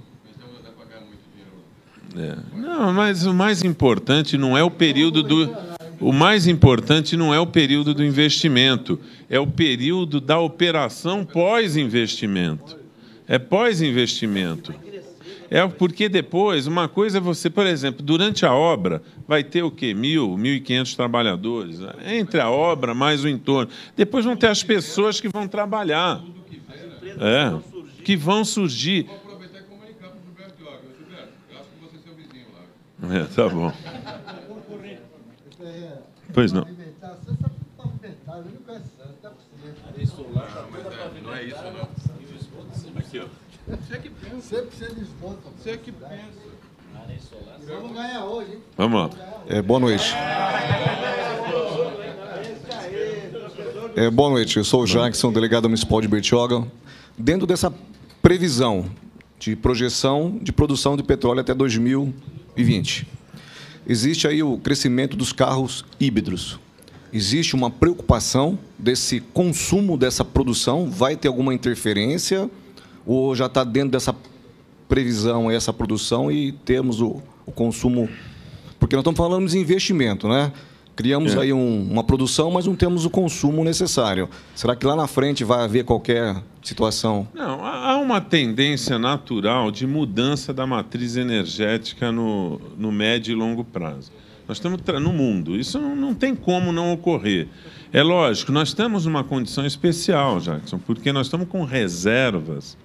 Não, mas o mais importante não é o período do... O mais importante não é o período do investimento, é o período da operação pós-investimento. É pós-investimento. Porque depois, uma coisa é você, por exemplo, durante a obra, vai ter o quê? 1.000, 1.500 trabalhadores. Entre a obra, mais o entorno. Depois vão ter as pessoas que vão trabalhar. Que vão surgir. Vou aproveitar e comunicar para o Gilberto. Gilberto, eu acho que você é seu vizinho lá. Tá bom. Pois não. Não é isso, não. Aqui, ó. Você que pensa. 100% de esgoto. Você que pensa. Vamos ganhar hoje, hein? Vamos lá. Boa noite. Boa noite, eu sou o Jackson, delegado municipal de Bertioga. Dentro dessa previsão de projeção de produção de petróleo até 2020, existe aí o crescimento dos carros híbridos. Existe uma preocupação desse consumo dessa produção? Vai ter alguma interferência? Ou já está dentro dessa previsão, essa produção, e temos o consumo... Porque nós estamos falando de investimento, né? Criamos aí uma produção, mas não temos o consumo necessário. Será que lá na frente vai haver qualquer situação? Não, há uma tendência natural de mudança da matriz energética no médio e longo prazo. Nós estamos no mundo, isso não tem como não ocorrer. É lógico, nós temos uma condição especial, Jackson, porque nós estamos com reservas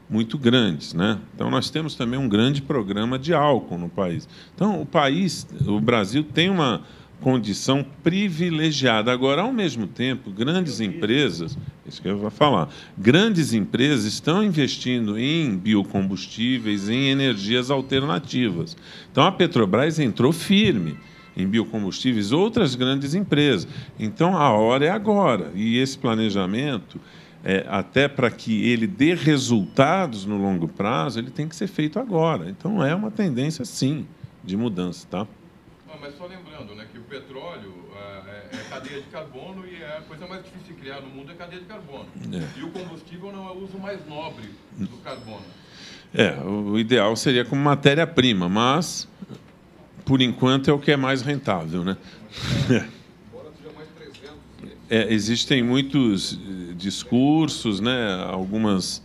muito grandes, né? Então, nós temos também um grande programa de álcool no país. Então, o Brasil tem uma condição privilegiada. Agora, ao mesmo tempo, grandes empresas, isso que eu vou falar, grandes empresas estão investindo em biocombustíveis, em energias alternativas. Então, a Petrobras entrou firme em biocombustíveis, outras grandes empresas. Então, a hora é agora. E esse planejamento, até para que ele dê resultados no longo prazo, ele tem que ser feito agora. Então, é uma tendência, sim, de mudança, tá? Mas só lembrando, né, que o petróleo é cadeia de carbono e a coisa mais difícil de criar no mundo é cadeia de carbono. E o combustível não é o uso mais nobre do carbono. O ideal seria como matéria-prima, mas, por enquanto, é o que é mais rentável, né? Existem muitos discursos, né, algumas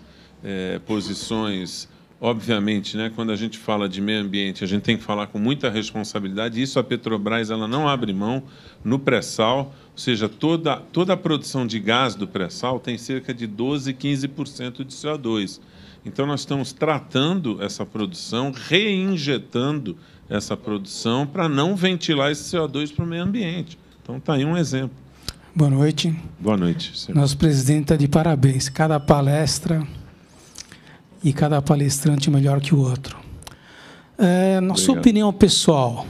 posições. Obviamente, né, quando a gente fala de meio ambiente, a gente tem que falar com muita responsabilidade. Isso a Petrobras ela não abre mão no pré-sal, ou seja, toda a produção de gás do pré-sal tem cerca de 12%, 15% de CO2. Então, nós estamos tratando essa produção, reinjetando essa produção para não ventilar esse CO2 para o meio ambiente. Então, está aí um exemplo. Boa noite. Boa noite, senhor. Nosso presidente está de parabéns. Cada palestra e cada palestrante melhor que o outro. Na sua opinião pessoal,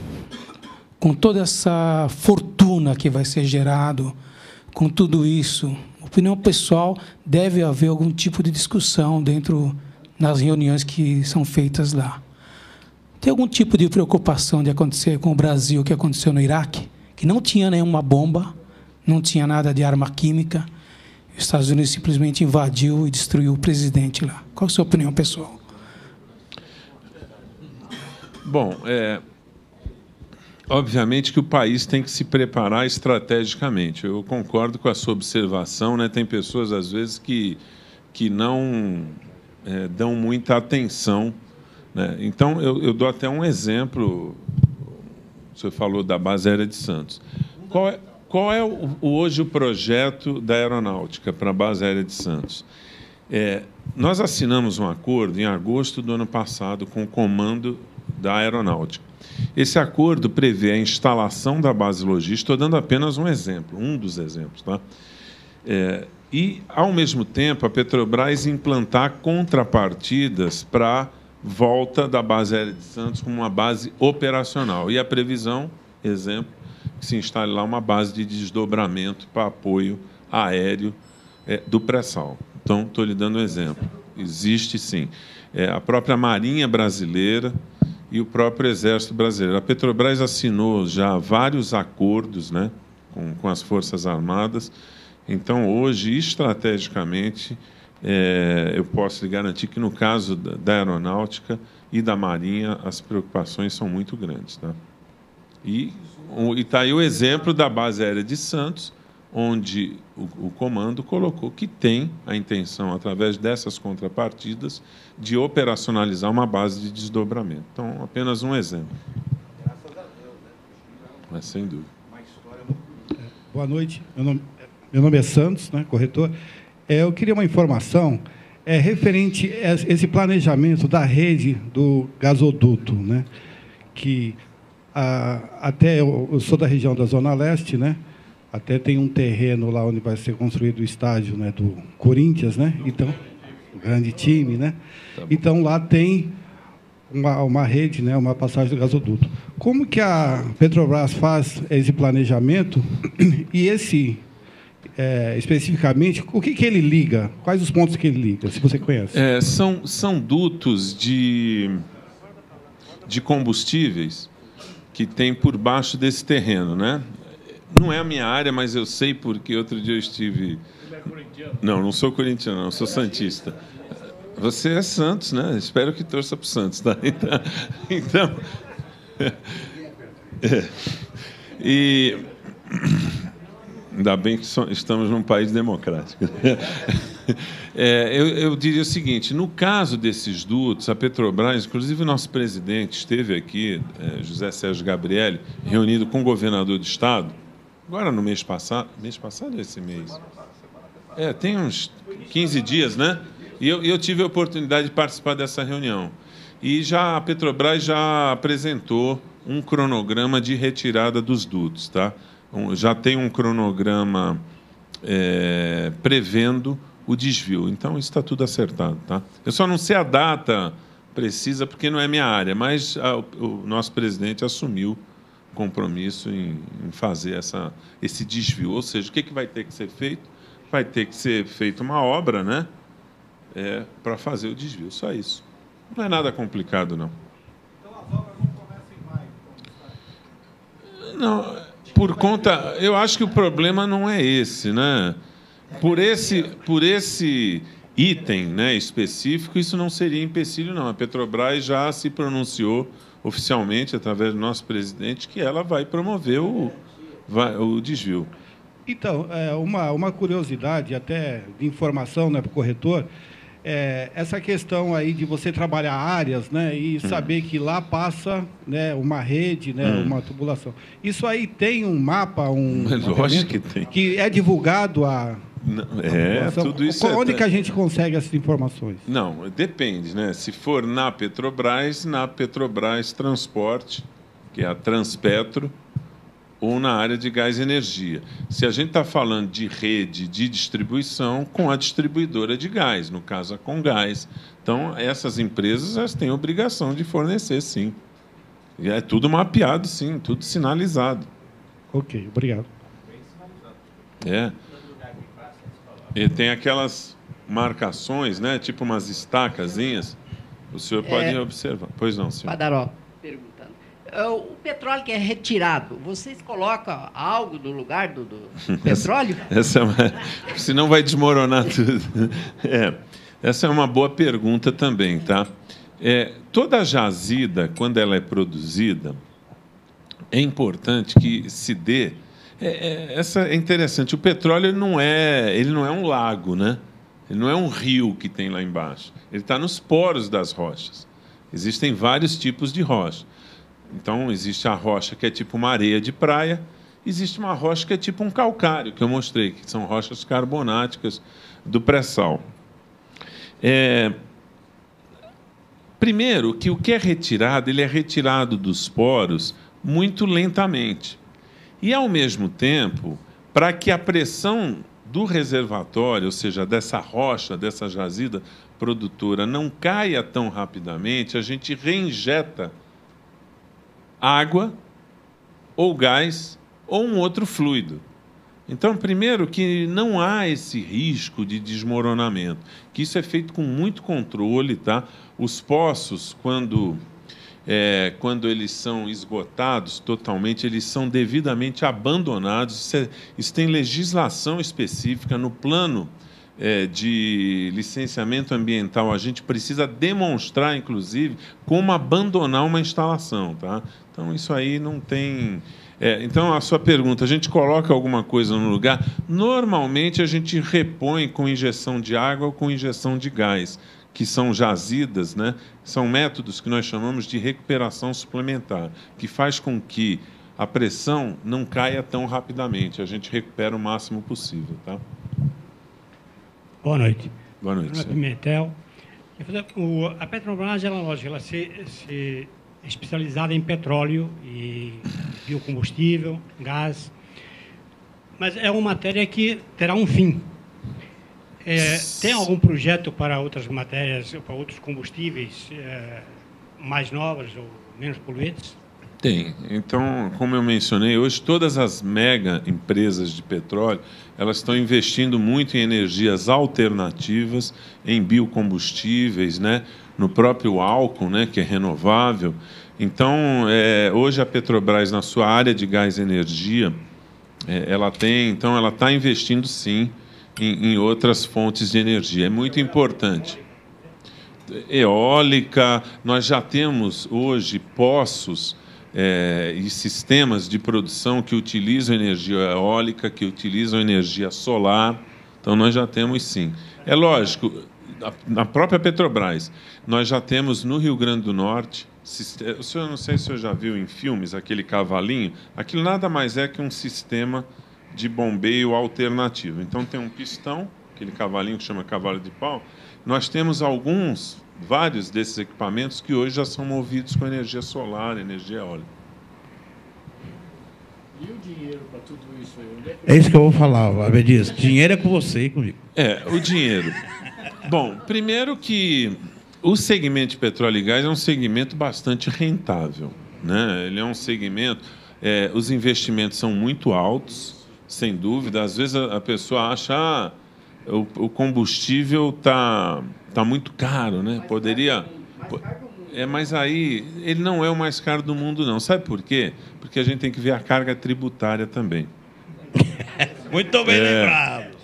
com toda essa fortuna que vai ser gerado, com tudo isso, opinião pessoal, deve haver algum tipo de discussão dentro das reuniões que são feitas lá. Tem algum tipo de preocupação de acontecer com o Brasil o que aconteceu no Iraque, que não tinha nenhuma bomba, não tinha nada de arma química, os Estados Unidos simplesmente invadiu e destruiu o presidente lá. Qual a sua opinião pessoal? Bom, obviamente que o país tem que se preparar estrategicamente. Eu concordo com a sua observação, né? Tem pessoas, às vezes, que não dão muita atenção, né? Então, eu dou até um exemplo. O senhor falou da base aérea de Santos. Qual é hoje o projeto da aeronáutica para a base aérea de Santos? Nós assinamos um acordo em agosto do ano passado com o comando da aeronáutica. Esse acordo prevê a instalação da base logística, estou dando apenas um exemplo, um dos exemplos, tá? E, ao mesmo tempo, a Petrobras implantar contrapartidas para a volta da base aérea de Santos como uma base operacional. E a previsão, exemplo, que se instale lá uma base de desdobramento para apoio aéreo do pré-sal. Então, estou lhe dando um exemplo. Existe, sim. A própria Marinha Brasileira e o próprio Exército Brasileiro. A Petrobras assinou já vários acordos, né, com as Forças Armadas. Então, hoje, estrategicamente, eu posso lhe garantir que, no caso da aeronáutica e da Marinha, as preocupações são muito grandes. Tá? E está aí o exemplo da base aérea de Santos, onde o comando colocou que tem a intenção, através dessas contrapartidas, de operacionalizar uma base de desdobramento. Então, apenas um exemplo. Graças a Deus, né? Mas, sem dúvida. Boa noite. Meu nome é Santos, né, corretor. Eu queria uma informação referente a esse planejamento da rede do gasoduto, né, que até eu sou da região da Zona Leste, né? Até tem um terreno lá onde vai ser construído o estádio, né, do Corinthians, né? Então, um grande time, né? Tá. Então lá tem uma rede, né, uma passagem do gasoduto. Como que a Petrobras faz esse planejamento e esse especificamente o que ele liga? Quais os pontos que ele liga? Se você conhece? São dutos de combustíveis que tem por baixo desse terreno, né? Não é a minha área, mas eu sei porque outro dia eu estive... Você é corintiano? Não sou corintiano, não, sou santista. Você é Santos, né? Espero que torça para o Santos, tá? Então... E... Ainda bem que estamos num país democrático. Eu diria o seguinte, no caso desses dutos, a Petrobras, inclusive o nosso presidente esteve aqui, José Sérgio Gabrielli, reunido com o governador do Estado, agora no mês passado ou esse mês? Tem uns 15 dias, né? E eu tive a oportunidade de participar dessa reunião. E a Petrobras já apresentou um cronograma de retirada dos dutos, tá? Já tem um cronograma prevendo o desvio. Então, isso está tudo acertado. Tá? Eu só não sei a data precisa, porque não é minha área, mas o nosso presidente assumiu compromisso em fazer esse desvio. Ou seja, o que vai ter que ser feito? Vai ter que ser feita uma obra, né, para fazer o desvio. Só isso. Não é nada complicado, não. Então, as obras não começam em maio? Não... Por conta, eu acho que o problema não é esse, né? Por esse item, né, específico, isso não seria empecilho, não. A Petrobras já se pronunciou oficialmente, através do nosso presidente, que ela vai promover o desvio. Então, uma curiosidade, até de informação, né, para o corretor, essa questão aí de você trabalhar áreas, né, e saber que lá passa, né, uma rede, né, uma tubulação. Isso aí tem um mapa, lógico que tem. Que é divulgado tudo isso. Onde que a gente consegue essas informações? Não, depende, né? Se for na Petrobras Transporte, que é a Transpetro, ou na área de gás e energia. Se a gente está falando de rede de distribuição, com a distribuidora de gás, no caso a Comgás. Então, essas empresas elas têm obrigação de fornecer, sim. E é tudo mapeado, sim, tudo sinalizado. Ok, obrigado. É. E tem aquelas marcações, né, tipo umas estacazinhas. O senhor pode observar. Pois não, senhor. Padaró, perguntando. O petróleo que é retirado, vocês colocam algo no lugar do petróleo? Senão vai desmoronar tudo. Essa é uma boa pergunta também, tá? Toda jazida, quando ela é produzida, é importante que se dê. Essa é interessante. O petróleo ele não é um lago, né? Ele não é um rio que tem lá embaixo. Ele está nos poros das rochas. Existem vários tipos de rocha. Então, existe a rocha que é tipo uma areia de praia, existe uma rocha que é tipo um calcário, que eu mostrei, que são rochas carbonáticas do pré-sal. Primeiro, que o que é retirado, ele é retirado dos poros muito lentamente. E, ao mesmo tempo, para que a pressão do reservatório, ou seja, dessa rocha, dessa jazida produtora, não caia tão rapidamente, a gente reinjeta água ou gás ou um outro fluido. Então, primeiro, que não há esse risco de desmoronamento, que isso é feito com muito controle, tá? Os poços, quando eles são esgotados totalmente, eles são devidamente abandonados. Isso tem legislação específica no plano de licenciamento ambiental. A gente precisa demonstrar, inclusive, como abandonar uma instalação, tá? Então, isso aí não tem... Então, a sua pergunta, a gente coloca alguma coisa no lugar? Normalmente, a gente repõe com injeção de água ou com injeção de gás, que são jazidas, né? São métodos que nós chamamos de recuperação suplementar, que faz com que a pressão não caia tão rapidamente. A gente recupera o máximo possível, tá? Boa noite. Boa noite. Meu nome é Pimentel. A Petrobras, ela, lógico, ela se especializada em petróleo e biocombustível, gás, mas é uma matéria que terá um fim. Tem algum projeto para outras matérias, para outros combustíveis mais novos ou menos poluentes? Tem. Então, como eu mencionei, hoje todas as mega empresas de petróleo, elas estão investindo muito em energias alternativas, em biocombustíveis, né? No próprio álcool, né? Que é renovável. Então, hoje a Petrobras, na sua área de gás e energia, ela está investindo, sim, em outras fontes de energia. É muito importante. Eólica, nós já temos hoje poços e sistemas de produção que utilizam energia eólica, que utilizam energia solar. Então, nós já temos, sim. É lógico, na própria Petrobras, nós já temos no Rio Grande do Norte, o senhor, não sei se o senhor já viu em filmes aquele cavalinho, aquilo nada mais é que um sistema de bombeio alternativo. Então, tem um pistão, aquele cavalinho que chama cavalo de pau. Nós temos vários desses equipamentos que hoje já são movidos com energia solar, energia eólica. E o dinheiro para tudo isso aí? É isso que eu vou falar, Abedias. Dinheiro é com você e comigo. O dinheiro. Bom, primeiro que o segmento de petróleo e gás é um segmento bastante rentável, né? Ele é um segmento... os investimentos são muito altos, sem dúvida. Às vezes a pessoa acha o combustível tá muito caro, né? Poderia... Mas aí ele não é o mais caro do mundo, não. Sabe por quê? Porque a gente tem que ver a carga tributária também. Muito bem lembrado.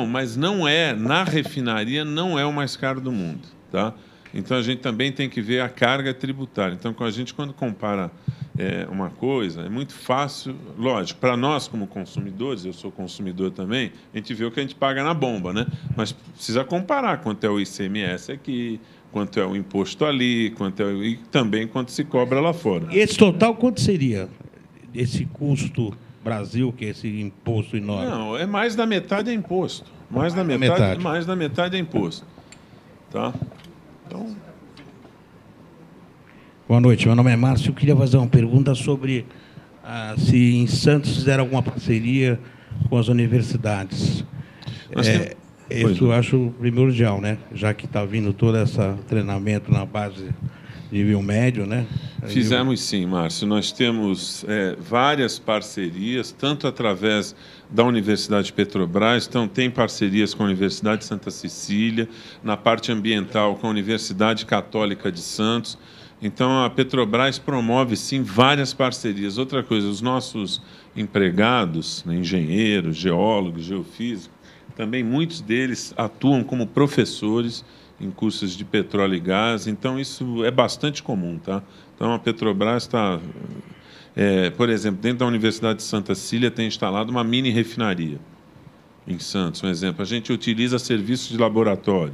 Mas não é, na refinaria, não é o mais caro do mundo, tá? Então, a gente também tem que ver a carga tributária. Então, quando compara uma coisa, é muito fácil, lógico, para nós como consumidores, eu sou consumidor também, a gente vê o que a gente paga na bomba, né? Mas precisa comparar quanto é o ICMS aqui, quanto é o imposto ali, e também quanto se cobra lá fora. Esse total, quanto seria esse custo Brasil, que é esse imposto enorme? Não, é mais da metade é imposto. Mais da metade é imposto. Tá? Então... Boa noite, meu nome é Márcio. Eu queria fazer uma pergunta sobre se em Santos fizeram alguma parceria com as universidades. Isso eu acho primordial, né? Já que está vindo todo esse treinamento na base nível médio, né? Fizemos sim, Márcio. Nós temos várias parcerias, tanto através da Universidade Petrobras, então tem parcerias com a Universidade de Santa Cecília, na parte ambiental com a Universidade Católica de Santos. Então, a Petrobras promove, sim, várias parcerias. Outra coisa, os nossos empregados, né, engenheiros, geólogos, geofísicos, também muitos deles atuam como professores em cursos de petróleo e gás, então isso é bastante comum, tá? Então, a Petrobras está, por exemplo, dentro da Universidade de Santa Cecília tem instalado uma mini refinaria em Santos, um exemplo. A gente utiliza serviços de laboratório.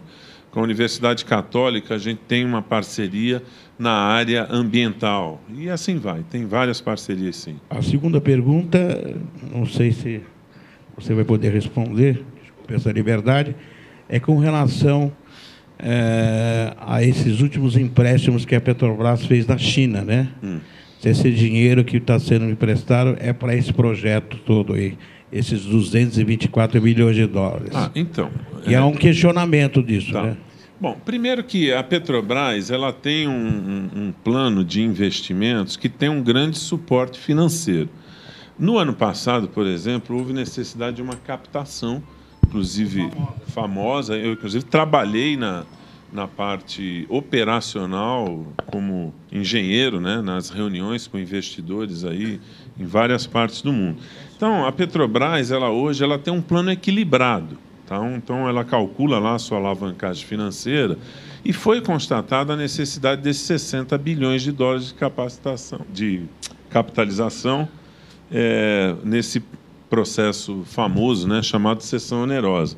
Com a Universidade Católica, a gente tem uma parceria na área ambiental. E assim vai, tem várias parcerias, sim. A segunda pergunta, não sei se você vai poder responder, desculpe essa liberdade, é com relação a esses últimos empréstimos que a Petrobras fez da China, né? Se esse dinheiro que está sendo emprestado é para esse projeto todo aí, esses 224 milhões de dólares. Então... E há um questionamento disso, né? Bom, primeiro que a Petrobras ela tem um plano de investimentos que tem um grande suporte financeiro. No ano passado, por exemplo, houve necessidade de uma captação, inclusive famosa. Eu, inclusive, trabalhei na parte operacional como engenheiro, né, nas reuniões com investidores aí em várias partes do mundo. Então, a Petrobras, hoje, ela tem um plano equilibrado. Então, ela calcula lá a sua alavancagem financeira e foi constatada a necessidade desses 60 bilhões de dólares de capitalização nesse processo famoso, né, chamado cessão onerosa.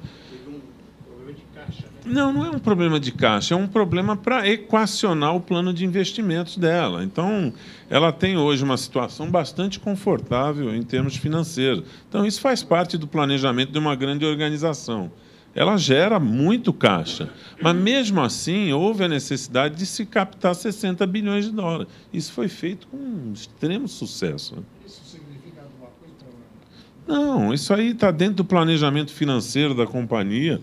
Não é um problema de caixa, é um problema para equacionar o plano de investimentos dela. Então, ela tem hoje uma situação bastante confortável em termos financeiros. Então, isso faz parte do planejamento de uma grande organização. Ela gera muito caixa, mas, mesmo assim, houve a necessidade de se captar 60 bilhões de dólares. Isso foi feito com um extremo sucesso. Isso significa alguma coisa para... Não, isso aí está dentro do planejamento financeiro da companhia.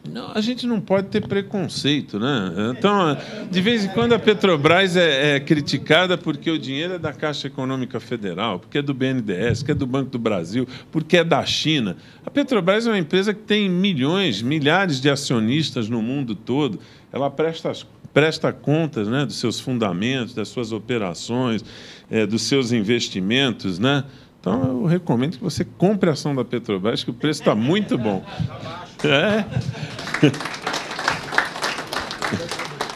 Não, a gente não pode ter preconceito, né? Então, de vez em quando a Petrobras é criticada porque o dinheiro é da Caixa Econômica Federal, porque é do BNDES, porque é do Banco do Brasil, porque é da China. A Petrobras é uma empresa que tem milhares de acionistas no mundo todo. Ela presta contas, né, dos seus fundamentos, das suas operações, dos seus investimentos, né? Então, eu recomendo que você compre a ação da Petrobras, que o preço está muito bom.